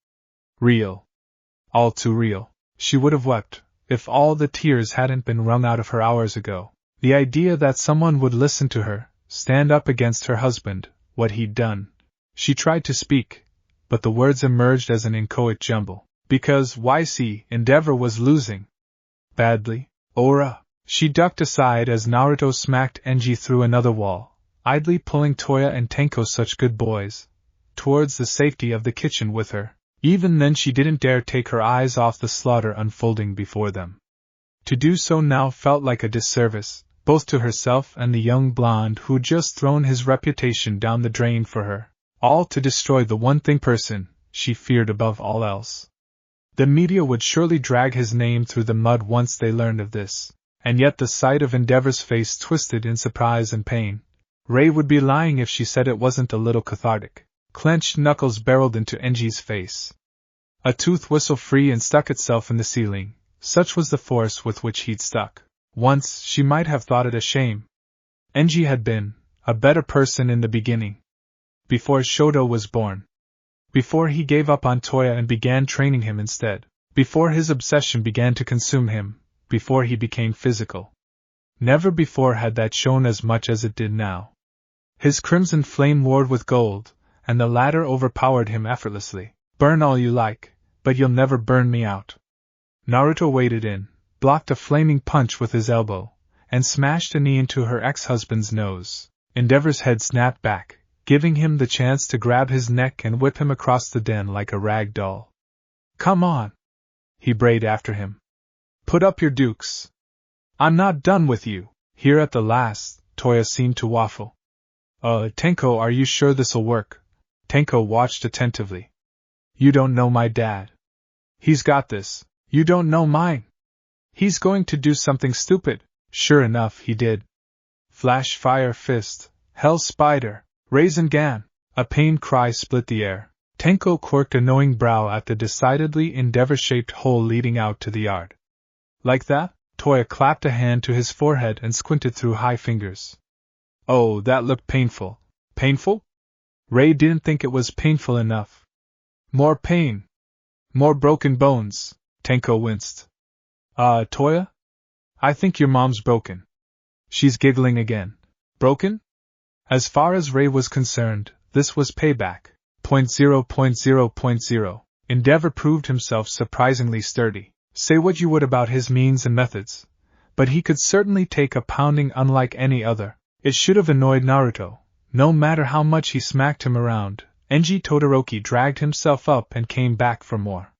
A: Real. All too real. She would have wept, if all the tears hadn't been wrung out of her hours ago. The idea that someone would listen to her, stand up against her husband, what he'd done. She tried to speak, but the words emerged as an inchoate jumble. Because, YC, Endeavor was losing. Badly. Ora. She ducked aside as Naruto smacked Enji through another wall, idly pulling Toya and Tenko, such good boys, towards the safety of the kitchen with her. Even then she didn't dare take her eyes off the slaughter unfolding before them. To do so now felt like a disservice, both to herself and the young blonde who'd just thrown his reputation down the drain for her, all to destroy the one person she feared above all else. The media would surely drag his name through the mud once they learned of this. And yet the sight of Endeavor's face twisted in surprise and pain. Ray would be lying if she said it wasn't a little cathartic. Clenched knuckles barreled into Enji's face. A tooth whistled free and stuck itself in the ceiling. Such was the force with which he'd stuck. Once, she might have thought it a shame. Enji had been a better person in the beginning. Before Shoto was born. Before he gave up on Toya and began training him instead. Before his obsession began to consume him. Before he became physical. Never before had that shown as much as it did now. His crimson flame warred with gold, and the latter overpowered him effortlessly. Burn all you like, but you'll never burn me out. Naruto waded in, blocked a flaming punch with his elbow, and smashed a knee into her ex-husband's nose. Endeavor's head snapped back, giving him the chance to grab his neck and whip him across the den like a rag doll. Come on! He brayed after him. Put up your dukes. I'm not done with you. Here at the last, Toya seemed to waffle. Tenko, are you sure this'll work? Tenko watched attentively. You don't know my dad. He's got this. You don't know mine. He's going to do something stupid. Sure enough, he did. Flash, fire, fist, hell, spider, raisin gan. A pained cry split the air. Tenko quirked a knowing brow at the decidedly Endeavor-shaped hole leading out to the yard. Like that? Toya clapped a hand to his forehead and squinted through high fingers. Oh, that looked painful. Painful? Ray didn't think it was painful enough. More pain. More broken bones. Tenko winced. Toya? I think your mom's broken. She's giggling again. Broken? As far as Ray was concerned, this was payback. .0.0.0. Endeavor proved himself surprisingly sturdy. Say what you would about his means and methods, but he could certainly take a pounding unlike any other. It should have annoyed Naruto. No matter how much he smacked him around, Enji Todoroki dragged himself up and came back for more.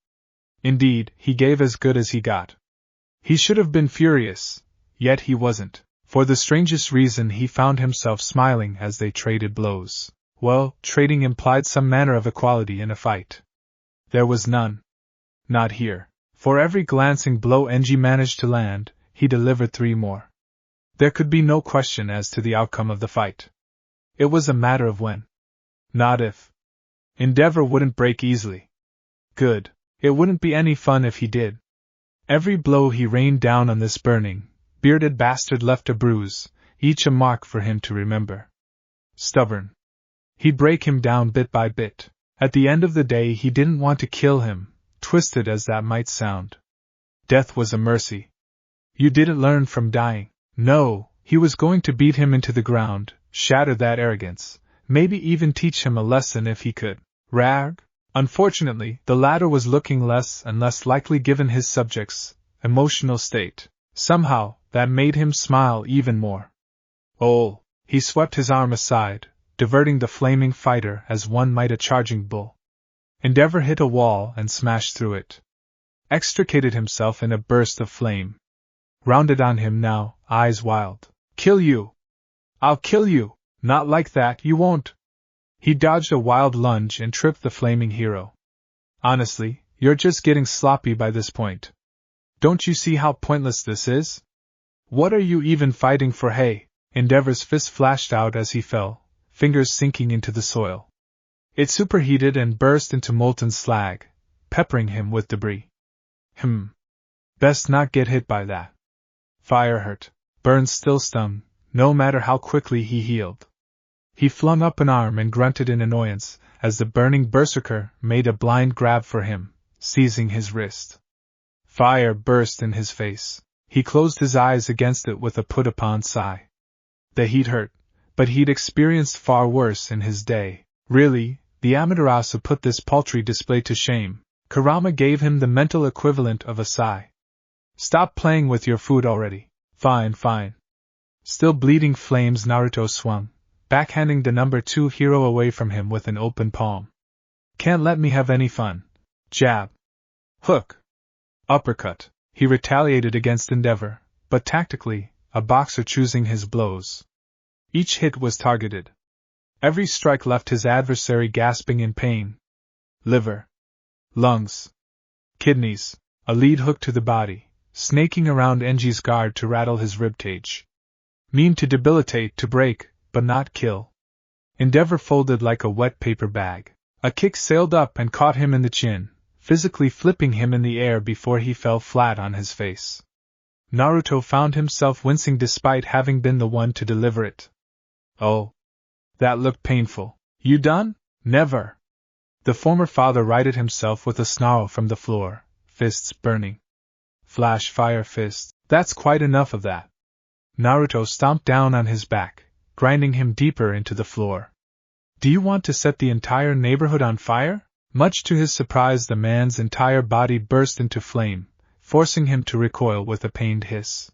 A: Indeed, he gave as good as he got. He should have been furious, yet he wasn't. For the strangest reason he found himself smiling as they traded blows. Well, trading implied some manner of equality in a fight. There was none. Not here. For every glancing blow Enji managed to land, he delivered 3 more. There could be no question as to the outcome of the fight. It was a matter of when. Not if. Endeavor wouldn't break easily. Good. It wouldn't be any fun if he did. Every blow he rained down on this burning, bearded bastard left a bruise, each a mark for him to remember. Stubborn. He'd break him down bit by bit. At the end of the day he didn't want to kill him, twisted as that might sound. Death was a mercy. You didn't learn from dying. No, he was going to beat him into the ground, shatter that arrogance, maybe even teach him a lesson if he could. Rag? Unfortunately, the latter was looking less and less likely given his subject's emotional state. Somehow, that made him smile even more. Oh! He swept his arm aside, diverting the flaming fighter as one might a charging bull. Endeavor hit a wall and smashed through it. Extricated himself in a burst of flame. Rounded on him now, eyes wild. Kill you! I'll kill you! Not like that, you won't! He dodged a wild lunge and tripped the flaming hero. Honestly, you're just getting sloppy by this point. Don't you see how pointless this is? What are you even fighting for, hey? Endeavor's fist flashed out as he fell, fingers sinking into the soil. It superheated and burst into molten slag, peppering him with debris. Best not get hit by that. Fire hurt. Burns still stung, no matter how quickly he healed. He flung up an arm and grunted in annoyance as the burning berserker made a blind grab for him, seizing his wrist. Fire burst in his face. He closed his eyes against it with a put-upon sigh. The heat hurt, but he'd experienced far worse in his day. Really, the Amaterasu put this paltry display to shame. Kurama gave him the mental equivalent of a sigh. Stop playing with your food already. Fine. Still bleeding flames, Naruto swung, backhanding the number 2 hero away from him with an open palm. Can't let me have any fun. Jab. Hook. Uppercut. He retaliated against Endeavor, but tactically, a boxer choosing his blows. Each hit was targeted. Every strike left his adversary gasping in pain. Liver. Lungs. Kidneys. A lead hook to the body, snaking around Enji's guard to rattle his ribcage. Mean to debilitate, to break, but not kill. Endeavor folded like a wet paper bag. A kick sailed up and caught him in the chin, physically flipping him in the air before he fell flat on his face. Naruto found himself wincing despite having been the one to deliver it. Oh. That looked painful. You done? Never. The former father righted himself with a snarl from the floor, fists burning. Flash fire fist. That's quite enough of that. Naruto stomped down on his back, grinding him deeper into the floor. Do you want to set the entire neighborhood on fire? Much to his surprise, the man's entire body burst into flame, forcing him to recoil with a pained hiss.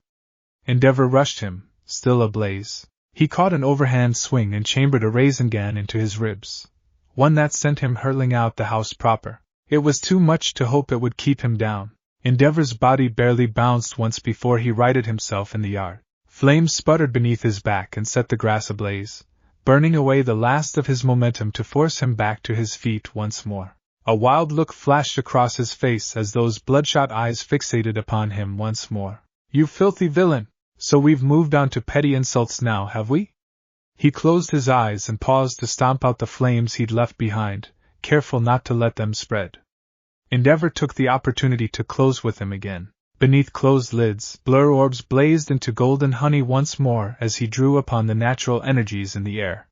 A: Endeavor rushed him, still ablaze. He caught an overhand swing and chambered a Rasengan into his ribs, one that sent him hurtling out the house proper. It was too much to hope it would keep him down. Endeavor's body barely bounced once before he righted himself in the yard. Flames sputtered beneath his back and set the grass ablaze, burning away the last of his momentum to force him back to his feet once more. A wild look flashed across his face as those bloodshot eyes fixated upon him once more. You filthy villain! So we've moved on to petty insults now, have we? He closed his eyes and paused to stomp out the flames he'd left behind, careful not to let them spread. Endeavor took the opportunity to close with him again. Beneath closed lids, blur orbs blazed into golden honey once more as he drew upon the natural energies in the air.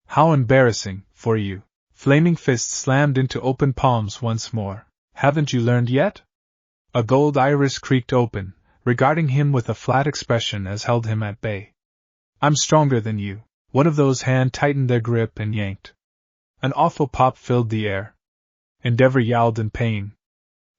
A: How embarrassing, for you. Flaming fists slammed into open palms once more. Haven't you learned yet? A gold iris creaked open, regarding him with a flat expression as held him at bay. I'm stronger than you. One of those hands tightened their grip and yanked. An awful pop filled the air. Endeavor yowled in pain.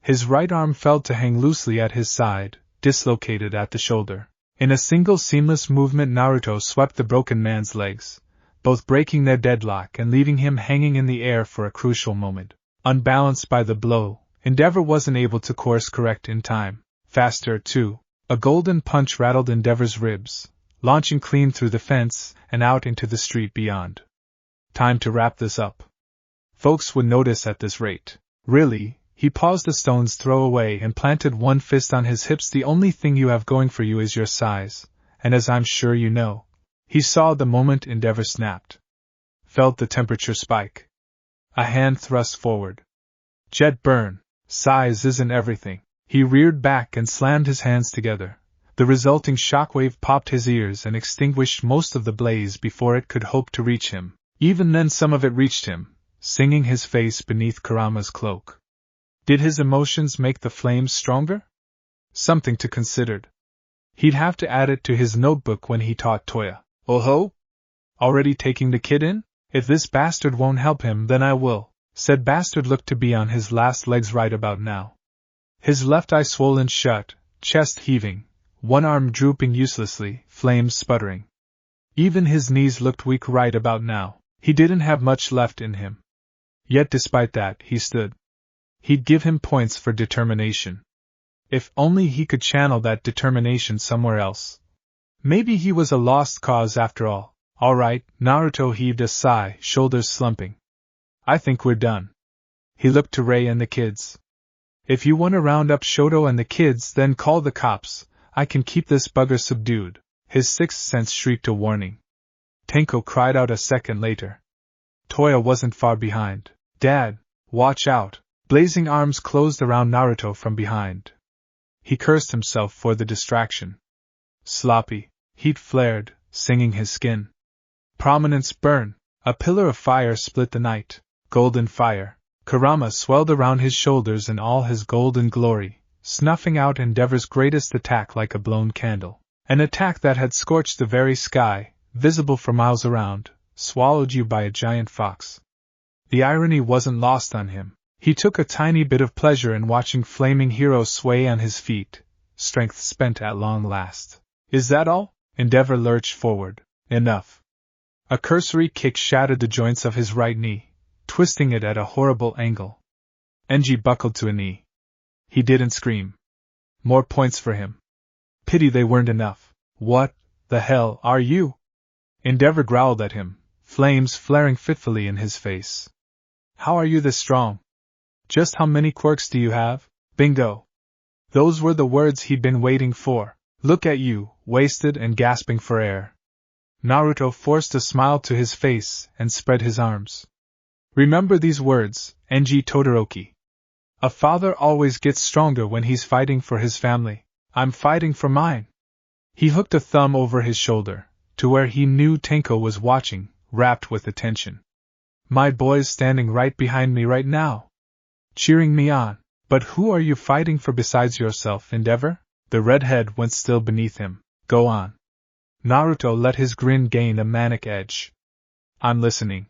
A: His right arm fell to hang loosely at his side, dislocated at the shoulder. In a single seamless movement Naruto swept the broken man's legs, both breaking their deadlock and leaving him hanging in the air for a crucial moment. Unbalanced by the blow, Endeavor wasn't able to course correct in time. Faster, too. A golden punch rattled Endeavor's ribs, launching clean through the fence and out into the street beyond. Time to wrap this up. Folks would notice at this rate. Really, he paused a stone's throw away and planted one fist on his hips. The only thing you have going for you is your size, and as I'm sure you know. He saw the moment Endeavor snapped. Felt the temperature spike. A hand thrust forward. Jet burn. Size isn't everything. He reared back and slammed his hands together. The resulting shockwave popped his ears and extinguished most of the blaze before it could hope to reach him. Even then some of it reached him, singing his face beneath Kurama's cloak. Did his emotions make the flames stronger? Something to consider. He'd have to add it to his notebook when he taught Toya. Oh ho? Already taking the kid in? If this bastard won't help him, then I will. Said bastard looked to be on his last legs right about now. His left eye swollen shut, chest heaving, one arm drooping uselessly, flames sputtering. Even his knees looked weak right about now. He didn't have much left in him. Yet despite that, he stood. He'd give him points for determination. If only he could channel that determination somewhere else. Maybe he was a lost cause after all. All right, Naruto heaved a sigh, shoulders slumping. I think we're done. He looked to Ray and the kids. If you want to round up Shoto and the kids, then call the cops. I can keep this bugger subdued. His sixth sense shrieked a warning. Tenko cried out a second later. Toya wasn't far behind. Dad, watch out. Blazing arms closed around Naruto from behind. He cursed himself for the distraction. Sloppy, heat flared, singing his skin. Prominence burn. A pillar of fire split the night. Golden fire. Kurama swelled around his shoulders in all his golden glory, snuffing out Endeavor's greatest attack like a blown candle. An attack that had scorched the very sky, visible for miles around, swallowed you by a giant fox. The irony wasn't lost on him. He took a tiny bit of pleasure in watching Flaming Hero sway on his feet, strength spent at long last. Is that all? Endeavor lurched forward. Enough. A cursory kick shattered the joints of his right knee, twisting it at a horrible angle. Enji buckled to a knee. He didn't scream. More points for him. Pity they weren't enough. What the hell are you? Endeavor growled at him, flames flaring fitfully in his face. How are you this strong? Just how many quirks do you have? Bingo. Those were the words he'd been waiting for. Look at you, wasted and gasping for air. Naruto forced a smile to his face and spread his arms. Remember these words, Enji Todoroki. A father always gets stronger when he's fighting for his family. I'm fighting for mine. He hooked a thumb over his shoulder, to where he knew Tenko was watching, rapt with attention. My boy's standing right behind me right now, cheering me on. But who are you fighting for besides yourself, Endeavor? The redhead went still beneath him. Go on. Naruto let his grin gain a manic edge. I'm listening.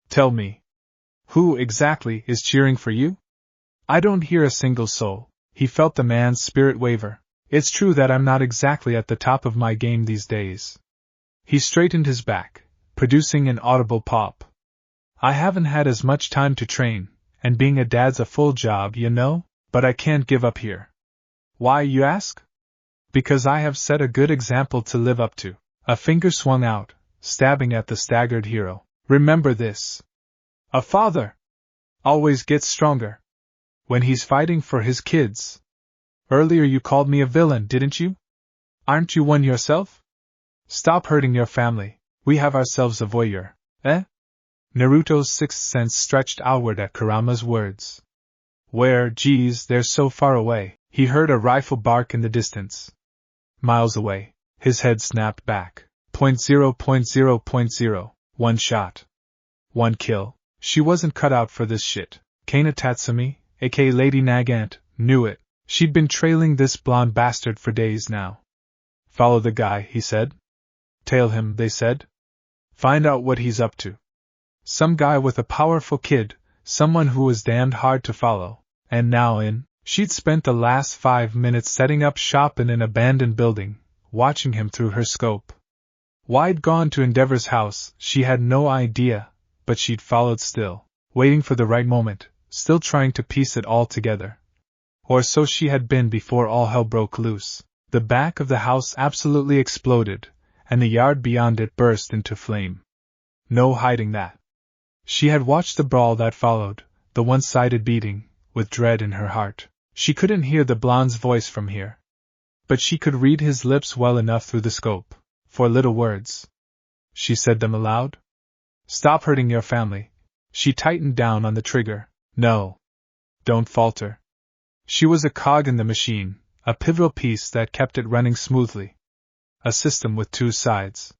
A: Tell me. Who exactly is cheering for you? I don't hear a single soul. He felt the man's spirit waver. It's true that I'm not exactly at the top of my game these days. He straightened his back, producing an audible pop. I haven't had as much time to train, and being a dad's a full job, you know, but I can't give up here. Why, you ask? Because I have set a good example to live up to. A finger swung out, stabbing at the staggered hero. Remember this. A father always gets stronger when he's fighting for his kids. Earlier you called me a villain, didn't you? Aren't you one yourself? Stop hurting your family. We have ourselves a voyeur, eh? Naruto's sixth sense stretched outward at Kurama's words. Where, geez, they're so far away. He heard a rifle bark in the distance. Miles away. His head snapped back. 0.0.0.0. One shot. One kill. She wasn't cut out for this shit. Kana Tatsumi, aka Lady Nagant, knew it. She'd been trailing this blonde bastard for days now. Follow the guy, he said. Tail him, they said. Find out what he's up to. Some guy with a powerful kid, someone who was damned hard to follow, and now she'd spent the last 5 minutes setting up shop in an abandoned building, watching him through her scope. Why'd gone to Endeavor's house, she had no idea, but she'd followed still, waiting for the right moment, still trying to piece it all together. Or so she had been before all hell broke loose. The back of the house absolutely exploded, and the yard beyond it burst into flame. No hiding that. She had watched the brawl that followed, the one-sided beating, with dread in her heart. She couldn't hear the blonde's voice from here, but she could read his lips well enough through the scope. 4 little words. She said them aloud. Stop hurting your family. She tightened down on the trigger. No. Don't falter. She was a cog in the machine, a pivotal piece that kept it running smoothly. A system with 2 sides.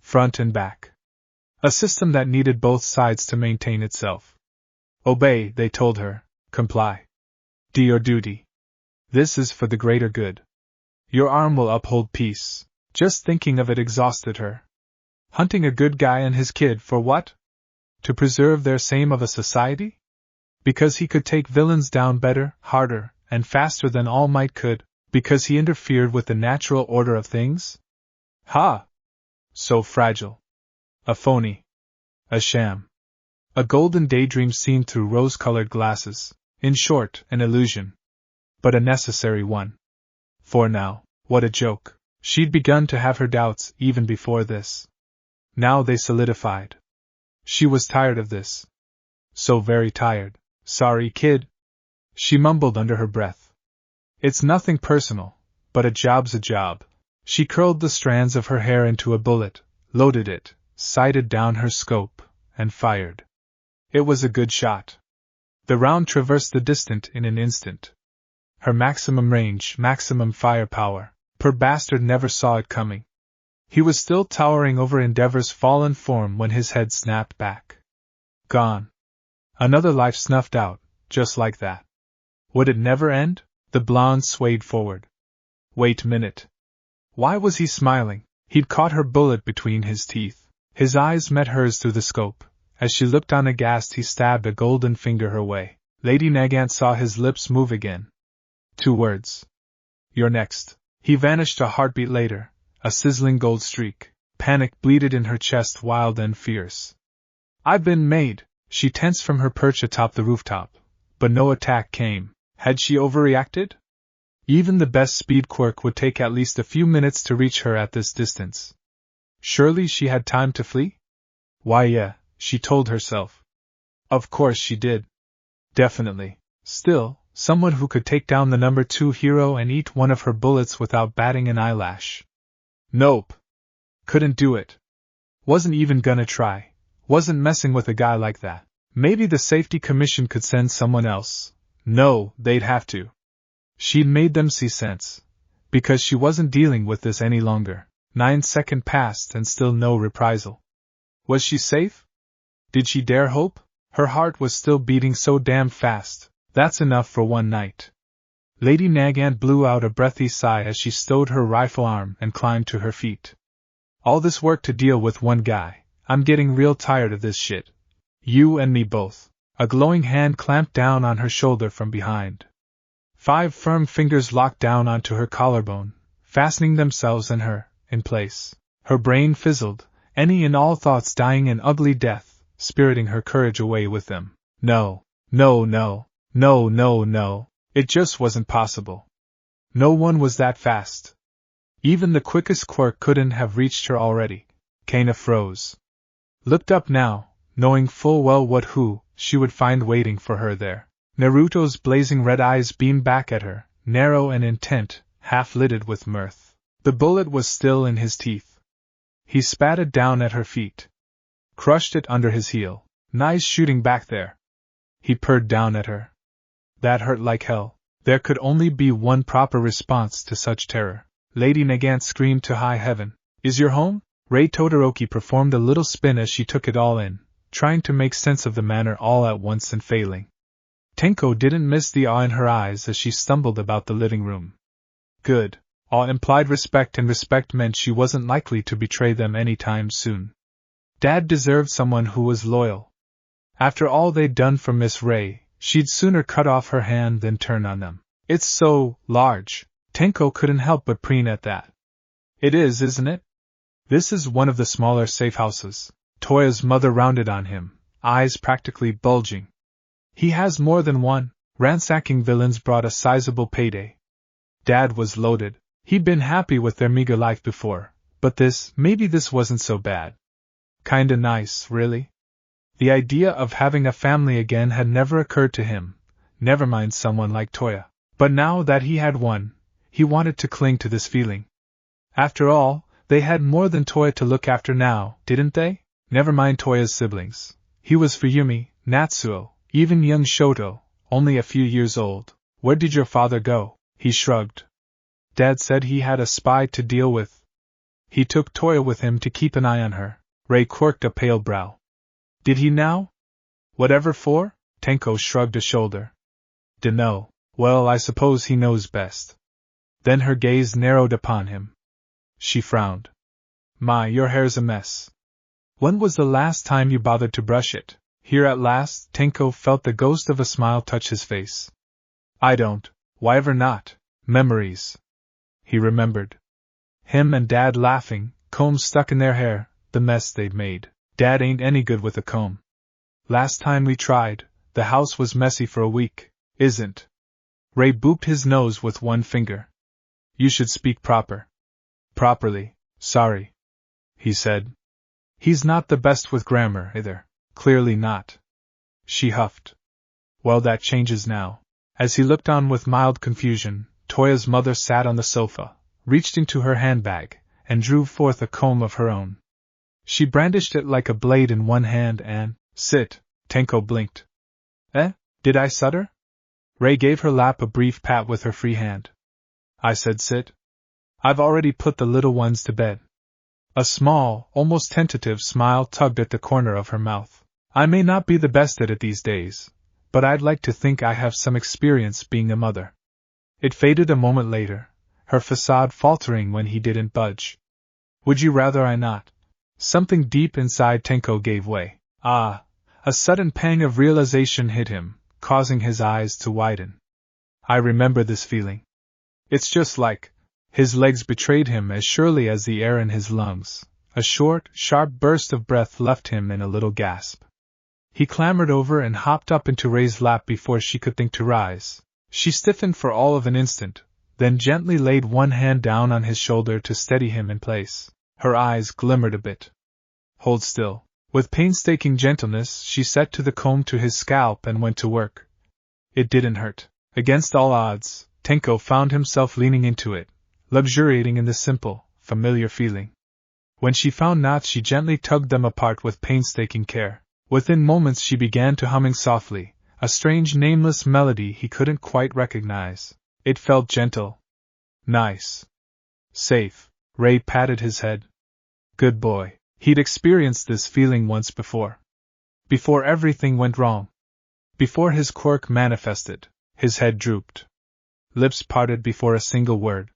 A: Front and back. A system that needed both sides to maintain itself. Obey, they told her. Comply. Do your duty. This is for the greater good. Your arm will uphold peace. Just thinking of it exhausted her. Hunting a good guy and his kid for what? To preserve their same of a society? Because he could take villains down better, harder, and faster than All Might could, because he interfered with the natural order of things? Ha! So fragile. A phony. A sham. A golden daydream seen through rose-colored glasses. In short, an illusion. But a necessary one. For now, what a joke. She'd begun to have her doubts even before this. Now they solidified. She was tired of this. So very tired. Sorry, kid. She mumbled under her breath. It's nothing personal, but a job's a job. She curled the strands of her hair into a bullet, loaded it, sighted down her scope, and fired. It was a good shot. The round traversed the distance in an instant. Her maximum range, maximum firepower. Poor bastard never saw it coming. He was still towering over Endeavor's fallen form when his head snapped back. Gone. Another life snuffed out, just like that. Would it never end? The blonde swayed forward. Wait a minute. Why was he smiling? He'd caught her bullet between his teeth. His eyes met hers through the scope. As she looked on aghast, he stabbed a golden finger her way. Lady Nagant saw his lips move again. 2 words. You're next. He vanished a heartbeat later, a sizzling gold streak. Panic bleated in her chest, wild and fierce. I've been made. She tensed from her perch atop the rooftop, but no attack came. Had she overreacted? Even the best speed quirk would take at least a few minutes to reach her at this distance. Surely she had time to flee? Why, yeah, she told herself. Of course she did. Definitely. Still, someone who could take down the number 2 hero and eat one of her bullets without batting an eyelash. Nope. Couldn't do it. Wasn't even gonna try. Wasn't messing with a guy like that. Maybe the safety commission could send someone else. No, they'd have to. She'd made them see sense. Because she wasn't dealing with this any longer. 9 seconds passed and still no reprisal. Was she safe? Did she dare hope? Her heart was still beating so damn fast. That's enough for one night. Lady Nagant blew out a breathy sigh as she stowed her rifle arm and climbed to her feet. All this work to deal with one guy. I'm getting real tired of this shit. You and me both. A glowing hand clamped down on her shoulder from behind. 5 firm fingers locked down onto her collarbone, fastening themselves in place. Her brain fizzled, any and all thoughts dying an ugly death, spiriting her courage away with them. No. It just wasn't possible. No one was that fast. Even the quickest quirk couldn't have reached her already. Kana froze. Looked up now, knowing full well who she would find waiting for her there. Naruto's blazing red eyes beamed back at her, narrow and intent, half-lidded with mirth. The bullet was still in his teeth. He spat it down at her feet. Crushed it under his heel. Nice shooting back there. He purred down at her. That hurt like hell. There could only be one proper response to such terror. Lady Nagant screamed to high heaven. Is your home? Rei Todoroki performed a little spin as she took it all in, trying to make sense of the manner all at once and failing. Tenko didn't miss the awe in her eyes as she stumbled about the living room. Good. Awe implied respect, and respect meant she wasn't likely to betray them any time soon. Dad deserved someone who was loyal. After all they'd done for Miss Ray, she'd sooner cut off her hand than turn on them. It's so large. Tenko couldn't help but preen at that. It is, isn't it? This is one of the smaller safe houses. Toya's mother rounded on him, eyes practically bulging. He has more than one. Ransacking villains brought a sizable payday. Dad was loaded. He'd been happy with their meager life before, but maybe this wasn't so bad. Kinda nice, really. The idea of having a family again had never occurred to him, never mind someone like Toya. But now that he had one, he wanted to cling to this feeling. After all, they had more than Toya to look after now, didn't they? Never mind Toya's siblings. He was for Yumi, Natsuo, even young Shoto, only a few years old. Where did your father go? He shrugged. Dad said he had a spy to deal with. He took Toya with him to keep an eye on her. Ray quirked a pale brow. Did he now? Whatever for? Tenko shrugged a shoulder. Dunno. Well, I suppose he knows best. Then her gaze narrowed upon him. She frowned. My, your hair's a mess. When was the last time you bothered to brush it? Here at last, Tenko felt the ghost of a smile touch his face. I don't. Why ever not? Memories. He remembered. Him and Dad laughing, combs stuck in their hair, the mess they'd made. Dad ain't any good with a comb. Last time we tried, the house was messy for a week, isn't? Ray booped his nose with one finger. You should speak properly, sorry, he said. He's not the best with grammar, either. Clearly not. She huffed. Well, that changes now. As he looked on with mild confusion, Toya's mother sat on the sofa, reached into her handbag, and drew forth a comb of her own. She brandished it like a blade in one hand and, sit, Tenko blinked. Did I stutter? Ray gave her lap a brief pat with her free hand. I said sit. I've already put the little ones to bed. A small, almost tentative smile tugged at the corner of her mouth. I may not be the best at it these days, but I'd like to think I have some experience being a mother. It faded a moment later, her facade faltering when he didn't budge. Would you rather I not? Something deep inside Tenko gave way. A sudden pang of realization hit him, causing his eyes to widen. I remember this feeling. It's just like... His legs betrayed him as surely as the air in his lungs. A short, sharp burst of breath left him in a little gasp. He clambered over and hopped up into Ray's lap before she could think to rise. She stiffened for all of an instant, then gently laid one hand down on his shoulder to steady him in place. Her eyes glimmered a bit. Hold still. With painstaking gentleness, she set to the comb to his scalp and went to work. It didn't hurt. Against all odds, Tenko found himself leaning into it, luxuriating in the simple, familiar feeling. When she found knots, she gently tugged them apart with painstaking care. Within moments she began to humming softly, a strange nameless melody he couldn't quite recognize. It felt gentle. Nice. Safe. Ray patted his head. Good boy. He'd experienced this feeling once before. Before everything went wrong. Before his quirk manifested, his head drooped. Lips parted before a single word.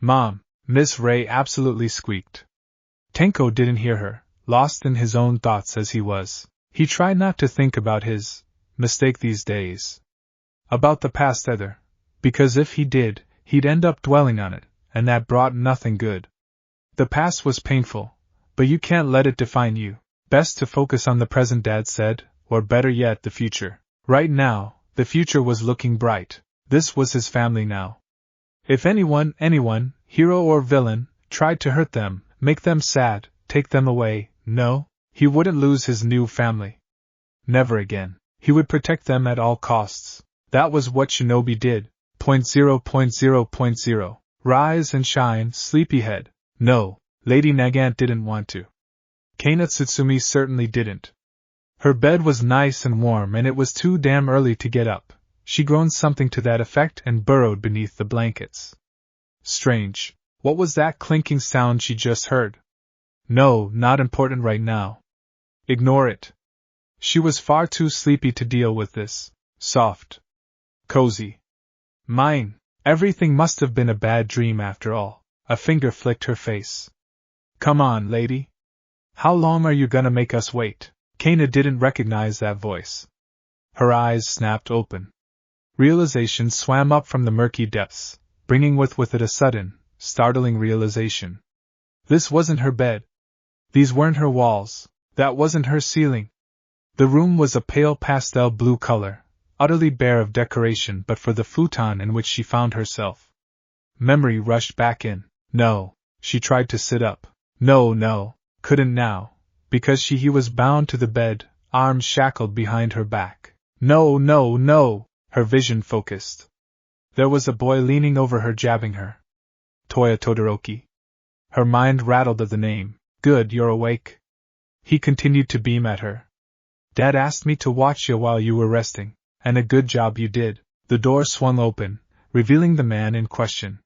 A: Mom, Miss Ray absolutely squeaked. Tenko didn't hear her, lost in his own thoughts as he was. He tried not to think about his mistake these days. About the past either, because if he did, he'd end up dwelling on it, and that brought nothing good. The past was painful, but you can't let it define you. Best to focus on the present, Dad said, or better yet, the future. Right now, the future was looking bright. This was his family now. If anyone, hero or villain, tried to hurt them, make them sad, take them away, no, he wouldn't lose his new family. Never again. He would protect them at all costs. That was what Shinobi did. 0.0.0. Rise and shine, sleepyhead. No, Lady Nagant didn't want to. Kana Tsutsumi certainly didn't. Her bed was nice and warm and it was too damn early to get up. She groaned something to that effect and burrowed beneath the blankets. Strange. What was that clinking sound she just heard? No, not important right now. Ignore it. She was far too sleepy to deal with this. Soft. Cozy. Mine. Everything must have been a bad dream after all. A finger flicked her face. Come on, lady. How long are you gonna make us wait? Kana didn't recognize that voice. Her eyes snapped open. Realization swam up from the murky depths, bringing with it a sudden, startling realization. This wasn't her bed. These weren't her walls. That wasn't her ceiling. The room was a pale pastel blue color, utterly bare of decoration but for the futon in which she found herself. Memory rushed back in. No, she tried to sit up. No, couldn't now, because he was bound to the bed, arms shackled behind her back. No, her vision focused. There was a boy leaning over her, jabbing her. Toya Todoroki. Her mind rattled at the name. Good, you're awake. He continued to beam at her. Dad asked me to watch you while you were resting, and a good job you did. The door swung open, revealing the man in question.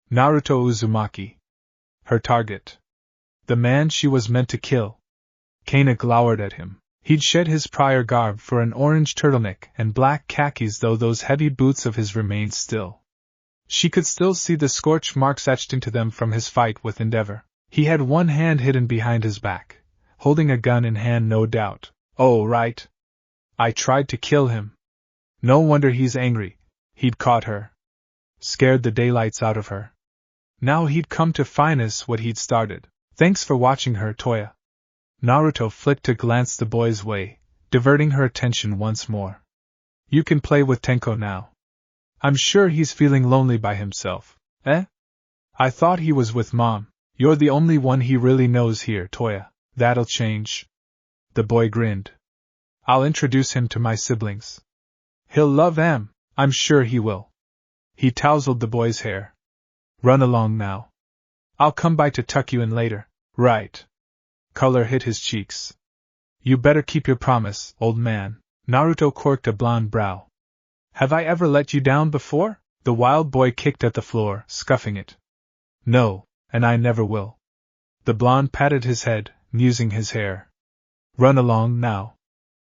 A: Naruto Uzumaki. Her target. The man she was meant to kill. Kana glowered at him. He'd shed his prior garb for an orange turtleneck and black khakis, though those heavy boots of his remained still. She could still see the scorch marks etched into them from his fight with Endeavor. He had one hand hidden behind his back, holding a gun in hand, no doubt. Oh, right. I tried to kill him. No wonder he's angry. He'd caught her. Scared the daylights out of her. Now he'd come to finish what he'd started. Thanks for watching her, Toya. Naruto flicked a glance the boy's way, diverting her attention once more. You can play with Tenko now. I'm sure he's feeling lonely by himself. Eh? I thought he was with Mom. You're the only one he really knows here, Toya. That'll change. The boy grinned. I'll introduce him to my siblings. He'll love them, I'm sure he will. He tousled the boy's hair. Run along now. I'll come by to tuck you in later. Right. Color hit his cheeks. You better keep your promise, old man. Naruto quirked a blonde brow. Have I ever let you down before? The wild boy kicked at the floor, scuffing it. No, and I never will. The blonde patted his head, musing his hair. Run along now.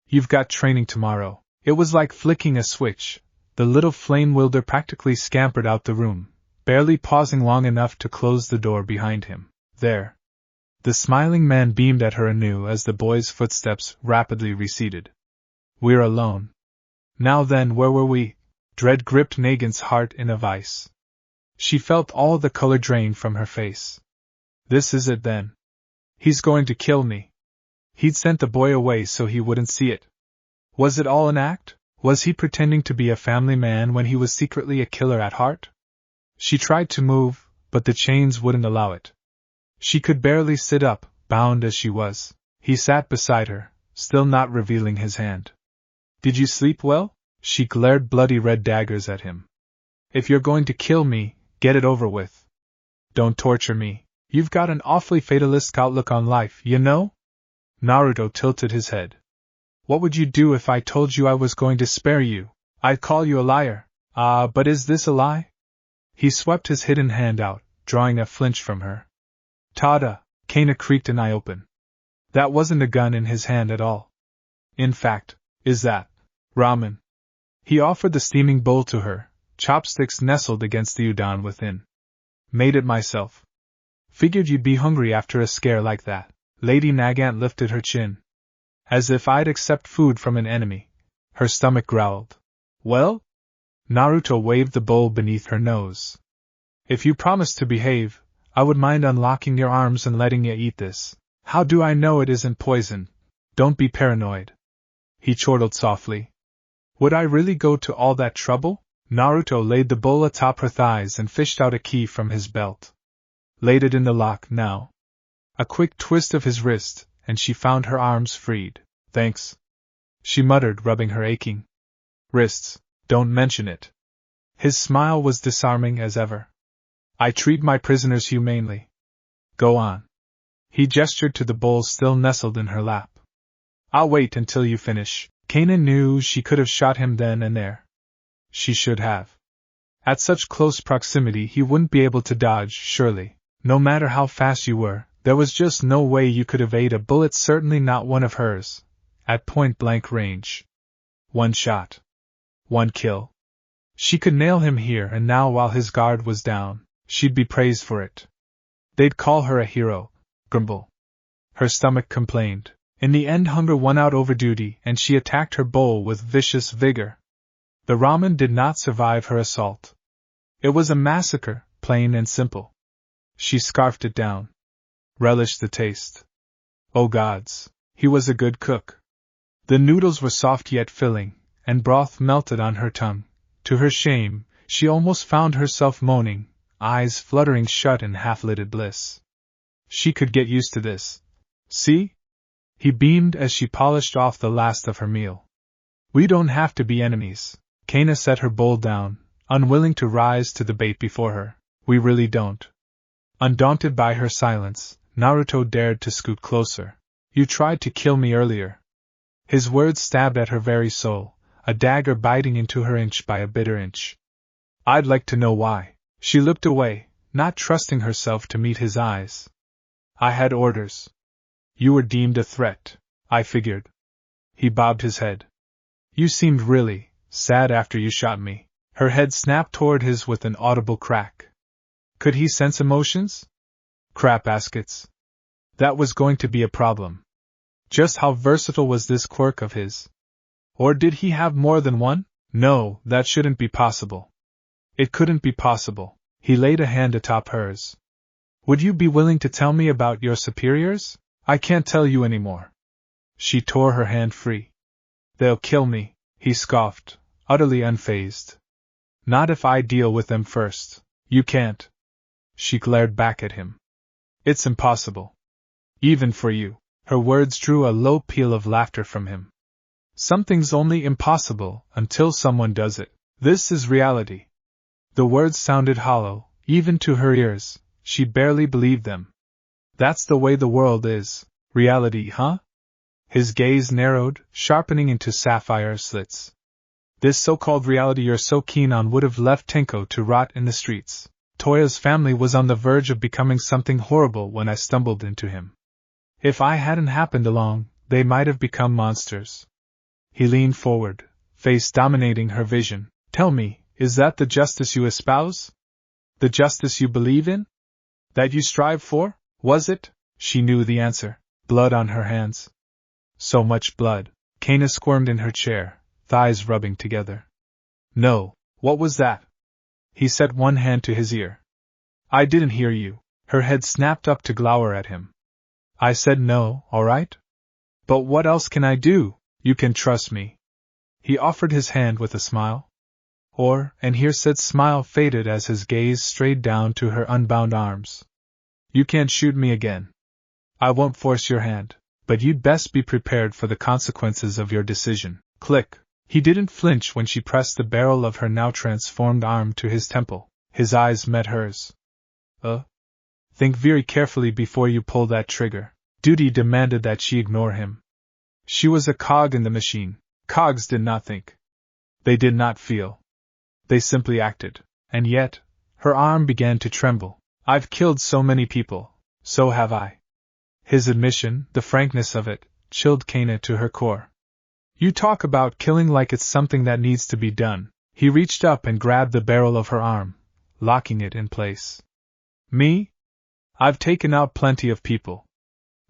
A: You've got training tomorrow. It was like flicking a switch. The little flame wielder practically scampered out the room, barely pausing long enough to close the door behind him. There. The smiling man beamed at her anew as the boy's footsteps rapidly receded. We're alone. Now then, where were we? Dread gripped Nagant's heart in a vice. She felt all the color drain from her face. This is it then. He's going to kill me. He'd sent the boy away so he wouldn't see it. Was it all an act? Was he pretending to be a family man when he was secretly a killer at heart? She tried to move, but the chains wouldn't allow it. She could barely sit up, bound as she was. He sat beside her, still not revealing his hand. Did you sleep well? She glared bloody red daggers at him. If you're going to kill me, get it over with. Don't torture me. You've got an awfully fatalistic outlook on life, you know? Naruto tilted his head. What would you do if I told you I was going to spare you? I'd call you a liar. But is this a lie? He swept his hidden hand out, drawing a flinch from her. Tada! Kana creaked an eye open. That wasn't a gun in his hand at all. In fact, is that ramen? He offered the steaming bowl to her, chopsticks nestled against the udon within. Made it myself. Figured you'd be hungry after a scare like that. Lady Nagant lifted her chin. As if I'd accept food from an enemy. Her stomach growled. Well? Naruto waved the bowl beneath her nose. If you promise to behave, I would mind unlocking your arms and letting you eat this. How do I know it isn't poison? Don't be paranoid. He chortled softly. Would I really go to all that trouble? Naruto laid the bowl atop her thighs and fished out a key from his belt. Laid it in the lock now. A quick twist of his wrist, and she found her arms freed. Thanks. She muttered, rubbing her aching wrists. Don't mention it. His smile was disarming as ever. I treat my prisoners humanely. Go on. He gestured to the bowl still nestled in her lap. I'll wait until you finish. Kana knew she could have shot him then and there. She should have. At such close proximity he wouldn't be able to dodge, surely. No matter how fast you were, there was just no way you could evade a bullet, certainly not one of hers, at point-blank range. One shot. One kill. She could nail him here and now while his guard was down. She'd be praised for it. They'd call her a hero, grumble. Her stomach complained. In the end, hunger won out over duty, and she attacked her bowl with vicious vigor. The ramen did not survive her assault. It was a massacre, plain and simple. She scarfed it down. Relished the taste. Oh gods, he was a good cook. The noodles were soft yet filling, and broth melted on her tongue. To her shame, she almost found herself moaning, eyes fluttering shut in half-lidded bliss. She could get used to this. See? He beamed as she polished off the last of her meal. We don't have to be enemies. Kana set her bowl down, unwilling to rise to the bait before her. We really don't. Undaunted by her silence, Naruto dared to scoot closer. You tried to kill me earlier. His words stabbed at her very soul, a dagger biting into her inch by a bitter inch. I'd like to know why. She looked away, not trusting herself to meet his eyes. I had orders. You were deemed a threat, I figured. He bobbed his head. You seemed really sad after you shot me. Her head snapped toward his with an audible crack. Could he sense emotions? Crap baskets. That was going to be a problem. Just how versatile was this quirk of his? Or did he have more than one? No, that shouldn't be possible. It couldn't be possible. He laid a hand atop hers. Would you be willing to tell me about your superiors? I can't tell you anymore. She tore her hand free. They'll kill me, he scoffed, utterly unfazed. Not if I deal with them first. You can't. She glared back at him. It's impossible. Even for you. Her words drew a low peal of laughter from him. Something's only impossible until someone does it. This is reality. The words sounded hollow, even to her ears. She barely believed them. That's the way the world is. Reality, huh? His gaze narrowed, sharpening into sapphire slits. This so-called reality you're so keen on would have left Tenko to rot in the streets. Toya's family was on the verge of becoming something horrible when I stumbled into him. If I hadn't happened along, they might have become monsters. He leaned forward, face dominating her vision. Tell me, is that the justice you espouse? The justice you believe in? That you strive for? Was it? She knew the answer. Blood on her hands. So much blood. Kana squirmed in her chair, thighs rubbing together. No, what was that? He set one hand to his ear. I didn't hear you. Her head snapped up to glower at him. I said no, all right? But what else can I do? You can trust me. He offered his hand with a smile. And here said smile faded as his gaze strayed down to her unbound arms. You can't shoot me again. I won't force your hand, but you'd best be prepared for the consequences of your decision. Click. He didn't flinch when she pressed the barrel of her now transformed arm to his temple. His eyes met hers. Think very carefully before you pull that trigger. Duty demanded that she ignore him. She was a cog in the machine. Cogs did not think. They did not feel. They simply acted. And yet, her arm began to tremble. I've killed so many people. So have I. His admission, the frankness of it, chilled Kana to her core. You talk about killing like it's something that needs to be done. He reached up and grabbed the barrel of her arm, locking it in place. Me? I've taken out plenty of people.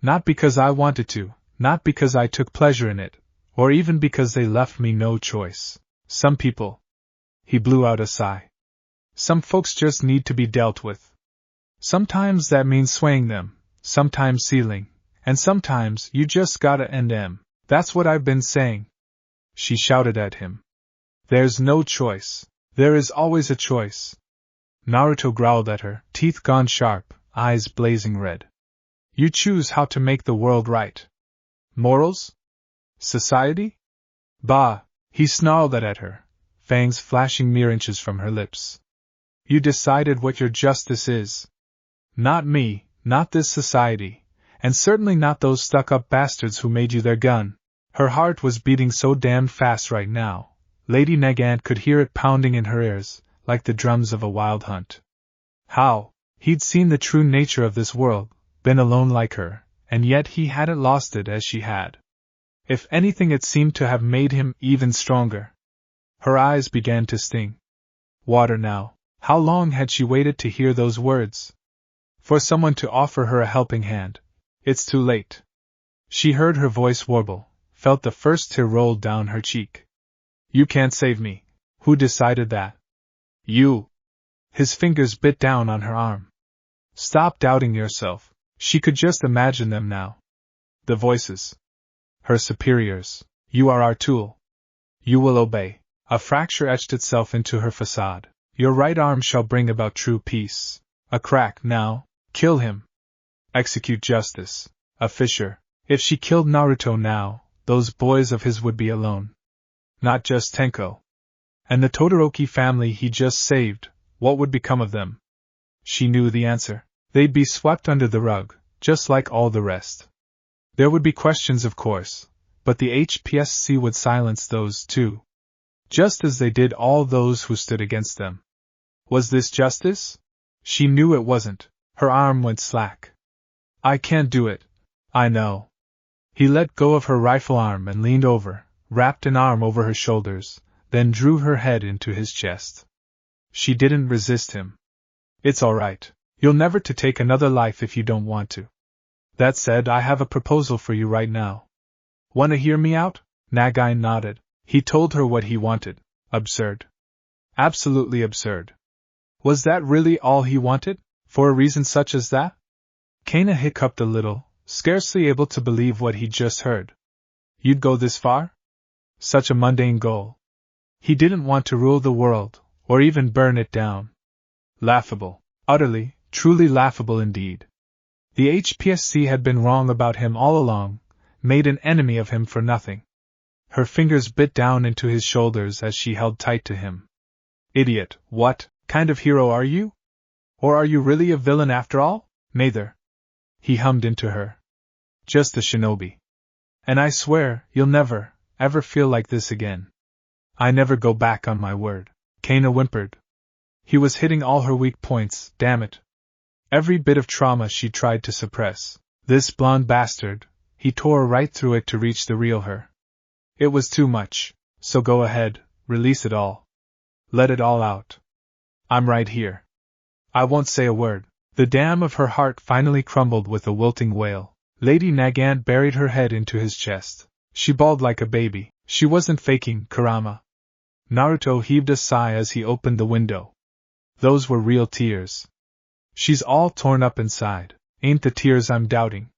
A: Not because I wanted to, not because I took pleasure in it, or even because they left me no choice. Some people. He blew out a sigh. Some folks just need to be dealt with. Sometimes that means swaying them, sometimes sealing, and sometimes you just gotta end them. That's what I've been saying. She shouted at him. There's no choice. There is always a choice. Naruto growled at her, teeth gone sharp, eyes blazing red. You choose how to make the world right. Morals? Society? Bah! He snarled at her, fangs flashing mere inches from her lips. You decided what your justice is. Not me, not this society, and certainly not those stuck-up bastards who made you their gun. Her heart was beating so damned fast right now, Lady Nagant could hear it pounding in her ears, like the drums of a wild hunt. How? He'd seen the true nature of this world, been alone like her, and yet he hadn't lost it as she had. If anything, it seemed to have made him even stronger. Her eyes began to sting. Water now. How long had she waited to hear those words? For someone to offer her a helping hand. It's too late. She heard her voice warble, felt the first tear roll down her cheek. You can't save me. Who decided that? You. His fingers bit down on her arm. Stop doubting yourself. She could just imagine them now. The voices. Her superiors. You are our tool. You will obey. A fracture etched itself into her facade. Your right arm shall bring about true peace. A crack now. Kill him. Execute justice. A fissure. If she killed Naruto now, those boys of his would be alone. Not just Tenko. And the Todoroki family he just saved, what would become of them? She knew the answer. They'd be swept under the rug, just like all the rest. There would be questions, of course, but the HPSC would silence those too. Just as they did all those who stood against them. Was this justice? She knew it wasn't. Her arm went slack. I can't do it. I know. He let go of her rifle arm and leaned over, wrapped an arm over her shoulders, then drew her head into his chest. She didn't resist him. It's all right. You'll never to take another life if you don't want to. That said, I have a proposal for you right now. Want to hear me out? Nagant nodded. He told her what he wanted. Absurd. Absolutely absurd. Was that really all he wanted? For a reason such as that? Kana hiccuped a little, scarcely able to believe what he'd just heard. You'd go this far? Such a mundane goal. He didn't want to rule the world, or even burn it down. Laughable. Utterly, truly laughable indeed. The HPSC had been wrong about him all along, made an enemy of him for nothing. Her fingers bit down into his shoulders as she held tight to him. Idiot, what kind of hero are you? Or are you really a villain after all? Neither. He hummed into her. Just a shinobi. And I swear, you'll never, ever feel like this again. I never go back on my word. Kana whimpered. He was hitting all her weak points, damn it. Every bit of trauma she tried to suppress. This blonde bastard, he tore right through it to reach the real her. It was too much, so go ahead, release it all. Let it all out. I'm right here. I won't say a word. The dam of her heart finally crumbled with a wilting wail. Lady Nagant buried her head into his chest. She bawled like a baby. She wasn't faking, Kurama. Naruto heaved a sigh as he opened the window. Those were real tears. She's all torn up inside. Ain't the tears I'm doubting.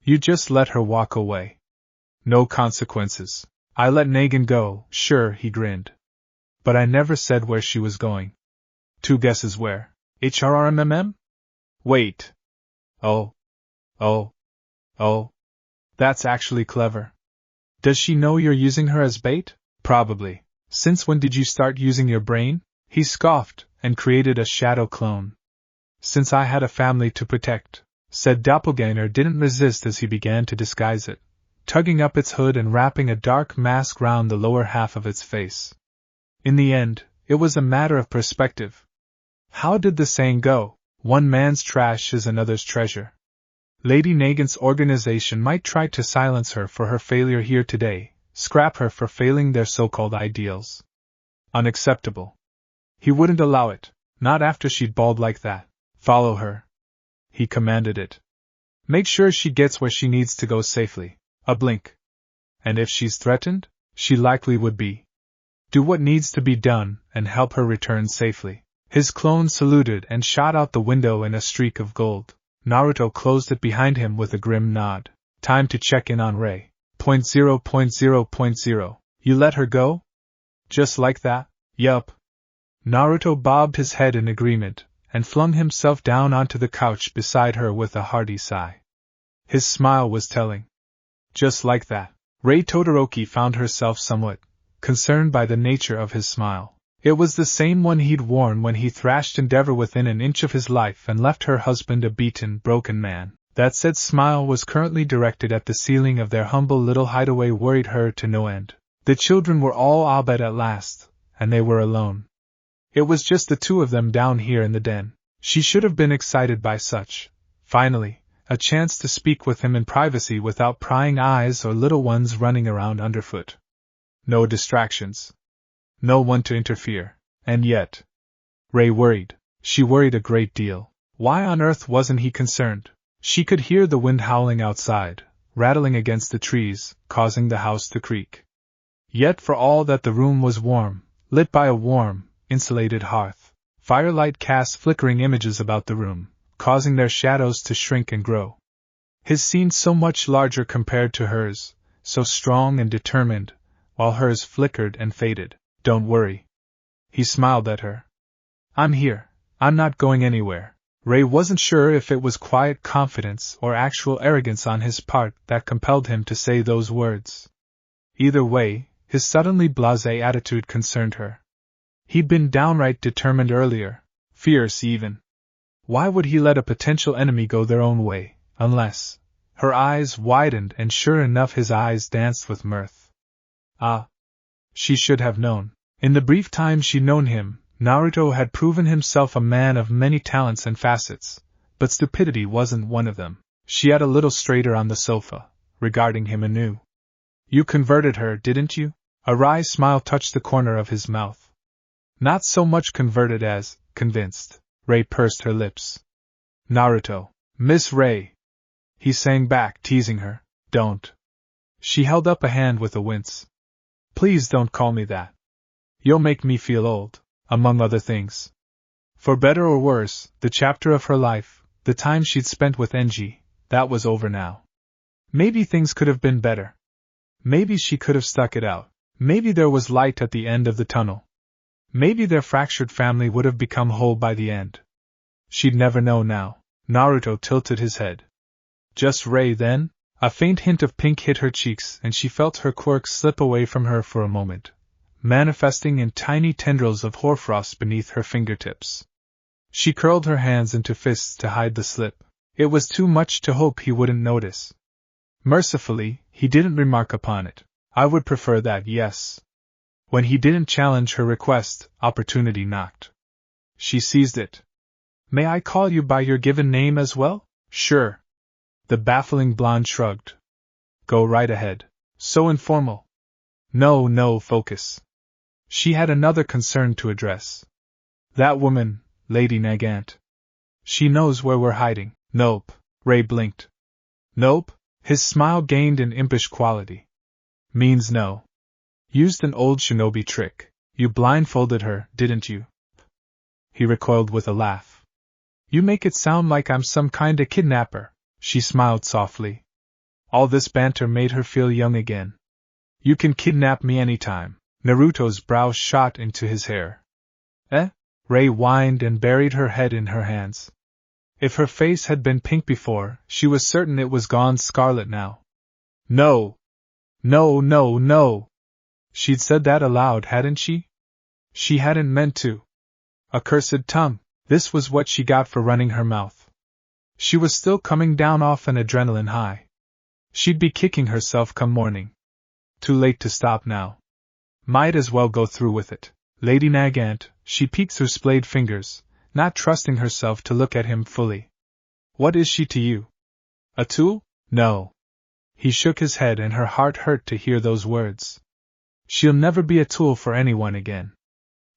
A: You just let her walk away. No consequences. I let Nagant go, sure, he grinned. But I never said where she was going. Two guesses where. HRRMMM? Wait. Oh. That's actually clever. Does she know you're using her as bait? Probably. Since when did you start using your brain? He scoffed, and created a shadow clone. Since I had a family to protect, said Doppelganger didn't resist as he began to disguise it, tugging up its hood and wrapping a dark mask round the lower half of its face. In the end, it was a matter of perspective. How did the saying go? One man's trash is another's treasure. Lady Nagant's organization might try to silence her for her failure here today, scrap her for failing their so-called ideals. Unacceptable. He wouldn't allow it, not after she'd bawled like that. Follow her. He commanded it. Make sure she gets where she needs to go safely. A blink. And if she's threatened, she likely would be. Do what needs to be done and help her return safely. His clone saluted and shot out the window in a streak of gold. Naruto closed it behind him with a grim nod. Time to check in on Rei. 0.0.0.0. You let her go? Just like that? Yup. Naruto bobbed his head in agreement, and flung himself down onto the couch beside her with a hearty sigh. His smile was telling. Just like that. Rei Todoroki found herself somewhat concerned by the nature of his smile. It was the same one he'd worn when he thrashed Endeavor within an inch of his life and left her husband a beaten, broken man. That said smile was currently directed at the ceiling of their humble little hideaway, worried her to no end. The children were all abed at last, and they were alone. It was just the two of them down here in the den. She should have been excited by such, finally, a chance to speak with him in privacy without prying eyes or little ones running around underfoot. No distractions. No one to interfere. And yet, Rei worried. She worried a great deal. Why on earth wasn't he concerned? She could hear the wind howling outside, rattling against the trees, causing the house to creak. Yet for all that the room was warm, lit by a warm, insulated hearth, firelight cast flickering images about the room, causing their shadows to shrink and grow. His seemed so much larger compared to hers, so strong and determined, while hers flickered and faded. Don't worry. He smiled at her. I'm here. I'm not going anywhere. Ray wasn't sure if it was quiet confidence or actual arrogance on his part that compelled him to say those words. Either way, his suddenly blasé attitude concerned her. He'd been downright determined earlier, fierce even. Why would he let a potential enemy go their own way, unless... Her eyes widened and sure enough his eyes danced with mirth. Ah! She should have known. In the brief time she'd known him, Naruto had proven himself a man of many talents and facets, but stupidity wasn't one of them. She had a little straighter on the sofa, regarding him anew. You converted her, didn't you? A wry smile touched the corner of his mouth. Not so much converted as convinced. Ray pursed her lips. Naruto. Miss Ray. He sang back, teasing her. Don't. She held up a hand with a wince. Please don't call me that. You'll make me feel old, among other things. For better or worse, the chapter of her life, the time she'd spent with Enji, that was over now. Maybe things could have been better. Maybe she could have stuck it out. Maybe there was light at the end of the tunnel. Maybe their fractured family would have become whole by the end. She'd never know now. Naruto tilted his head. Just Ray then? A faint hint of pink hit her cheeks and she felt her quirk slip away from her for a moment, manifesting in tiny tendrils of hoarfrost beneath her fingertips. She curled her hands into fists to hide the slip. It was too much to hope he wouldn't notice. Mercifully, he didn't remark upon it. I would prefer that, yes. When he didn't challenge her request, opportunity knocked. She seized it. May I call you by your given name as well? Sure. The baffling blonde shrugged. Go right ahead. So informal. No, focus. She had another concern to address. That woman, Lady Nagant. She knows where we're hiding. Nope. Ray blinked. Nope? His smile gained an impish quality. Means no. Used an old shinobi trick. You blindfolded her, didn't you? He recoiled with a laugh. You make it sound like I'm some kinda kidnapper. She smiled softly. All this banter made her feel young again. You can kidnap me anytime. Naruto's brow shot into his hair. Eh? Ray whined and buried her head in her hands. If her face had been pink before, she was certain it was gone scarlet now. No! No! She'd said that aloud, hadn't she? She hadn't meant to. Accursed tongue. This was what she got for running her mouth. She was still coming down off an adrenaline high. She'd be kicking herself come morning. Too late to stop now. Might as well go through with it. Lady Nagant, she peeked through splayed fingers, not trusting herself to look at him fully. What is she to you? A tool? No. He shook his head and her heart hurt to hear those words. She'll never be a tool for anyone again.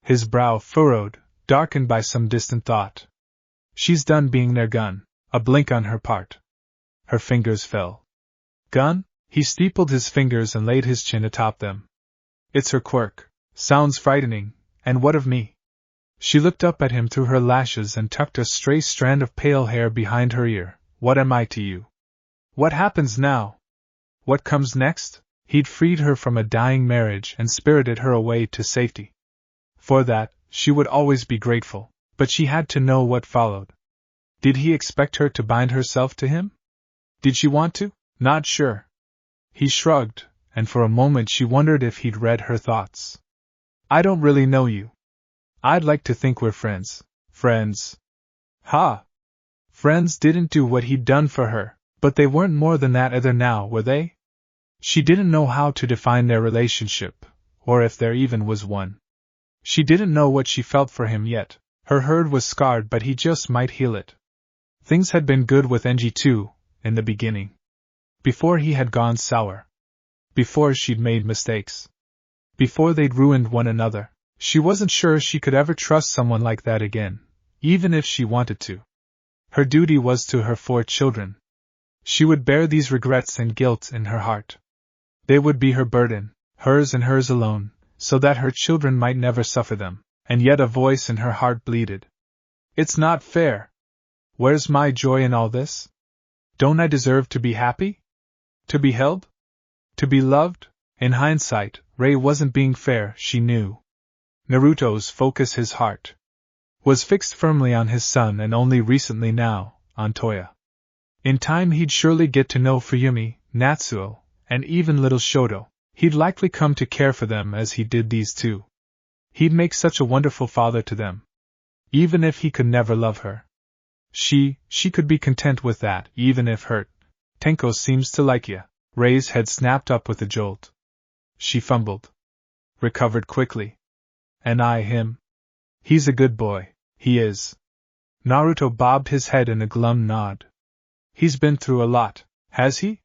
A: His brow furrowed, darkened by some distant thought. She's done being their gun. A blink on her part. Her fingers fell. Gun? He steepled his fingers and laid his chin atop them. It's her quirk. Sounds frightening, and what of me? She looked up at him through her lashes and tucked a stray strand of pale hair behind her ear. What am I to you? What happens now? What comes next? He'd freed her from a dying marriage and spirited her away to safety. For that, she would always be grateful, but she had to know what followed. Did he expect her to bind herself to him? Did she want to? Not sure. He shrugged, and for a moment she wondered if he'd read her thoughts. I don't really know you. I'd like to think we're friends. Friends. Ha! Friends didn't do what he'd done for her, but they weren't more than that either now, were they? She didn't know how to define their relationship, or if there even was one. She didn't know what she felt for him yet. Her herd was scarred, but he just might heal it. Things had been good with Enji too, in the beginning. Before he had gone sour. Before she'd made mistakes. Before they'd ruined one another. She wasn't sure she could ever trust someone like that again, even if she wanted to. Her duty was to her 4 children. She would bear these regrets and guilt in her heart. They would be her burden, hers and hers alone, so that her children might never suffer them, and yet a voice in her heart bleated. It's not fair. Where's my joy in all this? Don't I deserve to be happy? To be held? To be loved? In hindsight, Rei wasn't being fair, she knew. Naruto's focus, his heart, was fixed firmly on his son and only recently now, on Toya. In time he'd surely get to know Fuyumi, Natsuo, and even little Shoto. He'd likely come to care for them as he did these two. He'd make such a wonderful father to them. Even if he could never love her. She could be content with that, even if hurt. Tenko seems to like ya. Rei's head snapped up with a jolt. She fumbled. Recovered quickly. And him? He's a good boy, he is. Naruto bobbed his head in a glum nod. He's been through a lot, has he?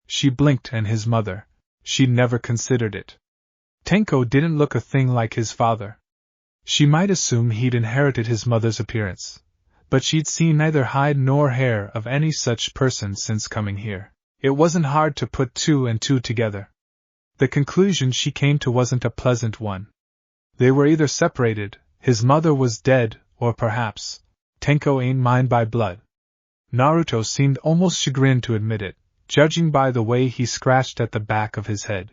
A: She blinked, and his mother. She'd never considered it. Tenko didn't look a thing like his father. She might assume he'd inherited his mother's appearance, but she'd seen neither hide nor hair of any such person since coming here. It wasn't hard to put two and two together. The conclusion she came to wasn't a pleasant one. They were either separated, his mother was dead, or perhaps, Tenko ain't mine by blood. Naruto seemed almost chagrined to admit it, judging by the way he scratched at the back of his head.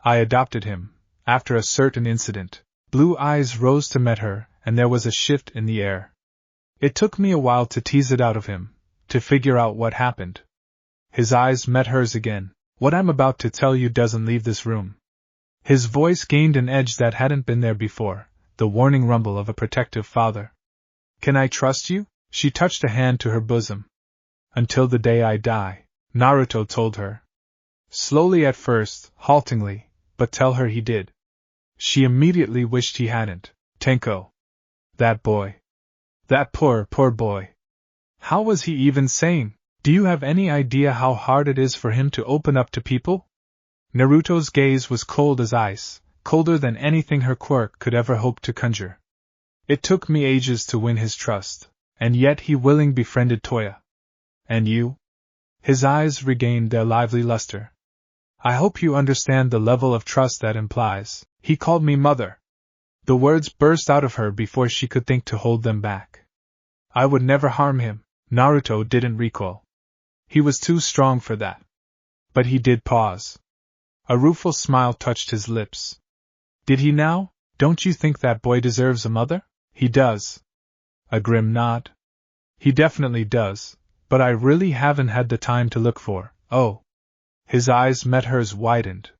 A: I adopted him, after a certain incident. Blue eyes rose to meet her, and there was a shift in the air. It took me a while to tease it out of him, to figure out what happened. His eyes met hers again. What I'm about to tell you doesn't leave this room. His voice gained an edge that hadn't been there before, the warning rumble of a protective father. Can I trust you? She touched a hand to her bosom. Until the day I die, Naruto told her. Slowly at first, haltingly, but tell her he did. She immediately wished he hadn't. Tenko. That boy. That poor boy. How was he even sane? Do you have any idea how hard it is for him to open up to people? Naruto's gaze was cold as ice, colder than anything her quirk could ever hope to conjure. It took me ages to win his trust, and yet he willingly befriended Toya. And you? His eyes regained their lively luster. I hope you understand the level of trust that implies. He called me mother. The words burst out of her before she could think to hold them back. I would never harm him. Naruto didn't recoil. He was too strong for that. But he did pause. A rueful smile touched his lips. Did he now? Don't you think that boy deserves a mother? He does. A grim nod. He definitely does, but I really haven't had the time to look for. Oh. His eyes met hers, widened.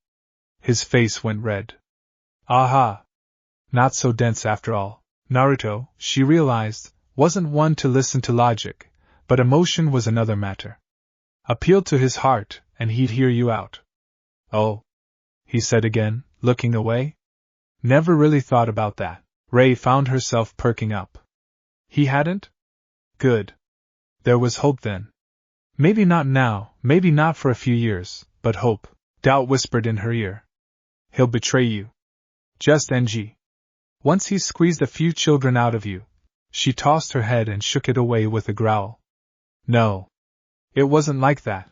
A: His face went red. Aha! Not so dense after all. Naruto, she realized, wasn't one to listen to logic, but emotion was another matter. Appeal to his heart, and he'd hear you out. Oh, he said again, looking away. Never really thought about that. Rei found herself perking up. He hadn't? Good. There was hope then. Maybe not now, maybe not for a few years, but hope. Doubt whispered in her ear. He'll betray you. Just NG. Once he's squeezed a few children out of you. She tossed her head and shook it away with a growl. No. It wasn't like that.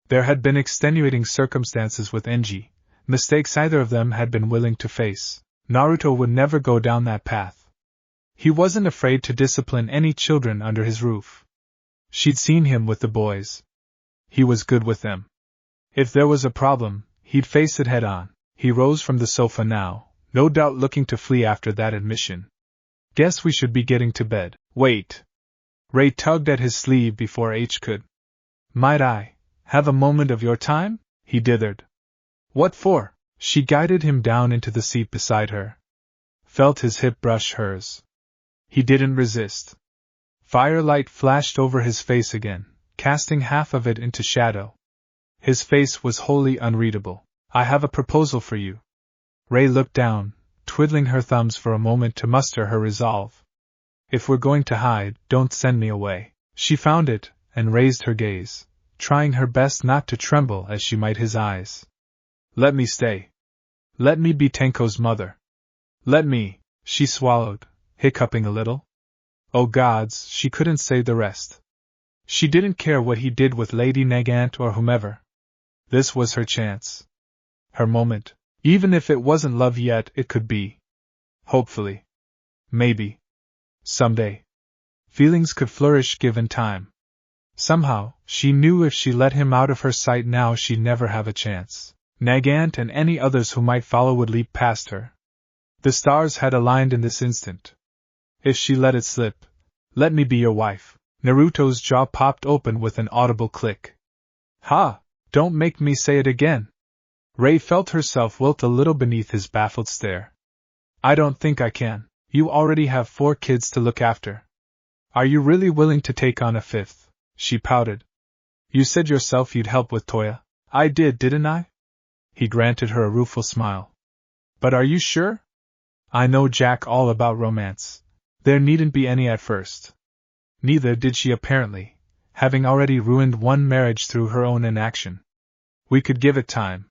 A: There had been extenuating circumstances with NG, mistakes either of them had been willing to face. Naruto would never go down that path. He wasn't afraid to discipline any children under his roof. She'd seen him with the boys. He was good with them. If there was a problem, he'd face it head on. He rose from the sofa now, no doubt looking to flee after that admission. Guess we should be getting to bed. Wait. Rei tugged at his sleeve before H could. Might I have a moment of your time? He dithered. What for? She guided him down into the seat beside her. Felt his hip brush hers. He didn't resist. Firelight flashed over his face again, casting half of it into shadow. His face was wholly unreadable. I have a proposal for you. Rei looked down, twiddling her thumbs for a moment to muster her resolve. If we're going to hide, don't send me away. She found it, and raised her gaze, trying her best not to tremble as she might his eyes. Let me stay. Let me be Tenko's mother. Let me, she swallowed, hiccuping a little. Oh gods, she couldn't say the rest. She didn't care what he did with Lady Nagant or whomever. This was her chance. Her moment. Even if it wasn't love yet, it could be. Hopefully. Maybe. Someday. Feelings could flourish given time. Somehow, she knew if she let him out of her sight now she'd never have a chance. Nagant and any others who might follow would leap past her. The stars had aligned in this instant. If she let it slip, "Let me be your wife." Naruto's jaw popped open with an audible click. "Ha! Don't make me say it again." Rei felt herself wilt a little beneath his baffled stare. "I don't think I can. You already have 4 kids to look after. Are you really willing to take on a 5th? She pouted. "You said yourself you'd help with Toya." "I did, didn't I?" He granted her a rueful smile. "But are you sure?" "I know Jack all about romance. There needn't be any at first." Neither did she apparently, having already ruined one marriage through her own inaction. "We could give it time."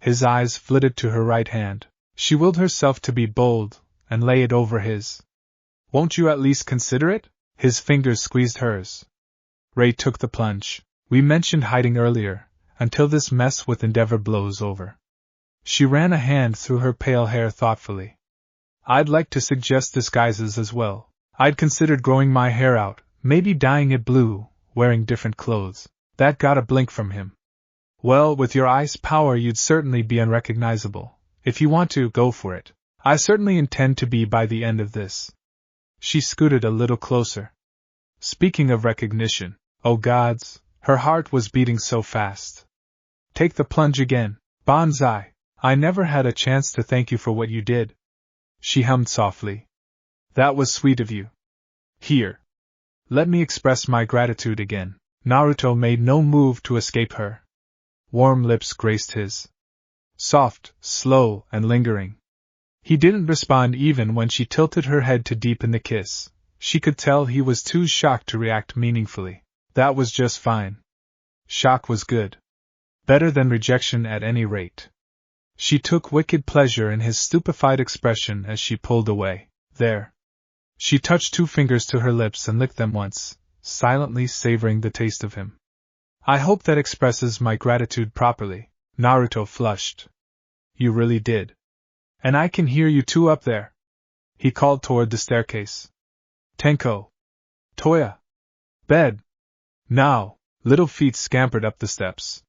A: His eyes flitted to her right hand. She willed herself to be bold, and lay it over his. "Won't you at least consider it?" His fingers squeezed hers. Rei took the plunge. "We mentioned hiding earlier, until this mess with Endeavor blows over." She ran a hand through her pale hair thoughtfully. "I'd like to suggest disguises as well. I'd considered growing my hair out, maybe dyeing it blue, wearing different clothes." That got a blink from him. "Well, with your ice power you'd certainly be unrecognizable. If you want to, go for it. I certainly intend to be by the end of this." She scooted a little closer. "Speaking of recognition, oh gods, her heart was beating so fast. Take the plunge again, Banzai. I never had a chance to thank you for what you did." She hummed softly. "That was sweet of you. Here. Let me express my gratitude again." Naruto made no move to escape her. Warm lips graced his. Soft, slow, and lingering. He didn't respond even when she tilted her head to deepen the kiss. She could tell he was too shocked to react meaningfully. That was just fine. Shock was good. Better than rejection at any rate. She took wicked pleasure in his stupefied expression as she pulled away. "There." She touched 2 fingers to her lips and licked them once, silently savoring the taste of him. "I hope that expresses my gratitude properly." Naruto flushed. "You really did. And I can hear you 2 up there." He called toward the staircase. "Tenko. Toya. Bed. Now." Little feet scampered up the steps.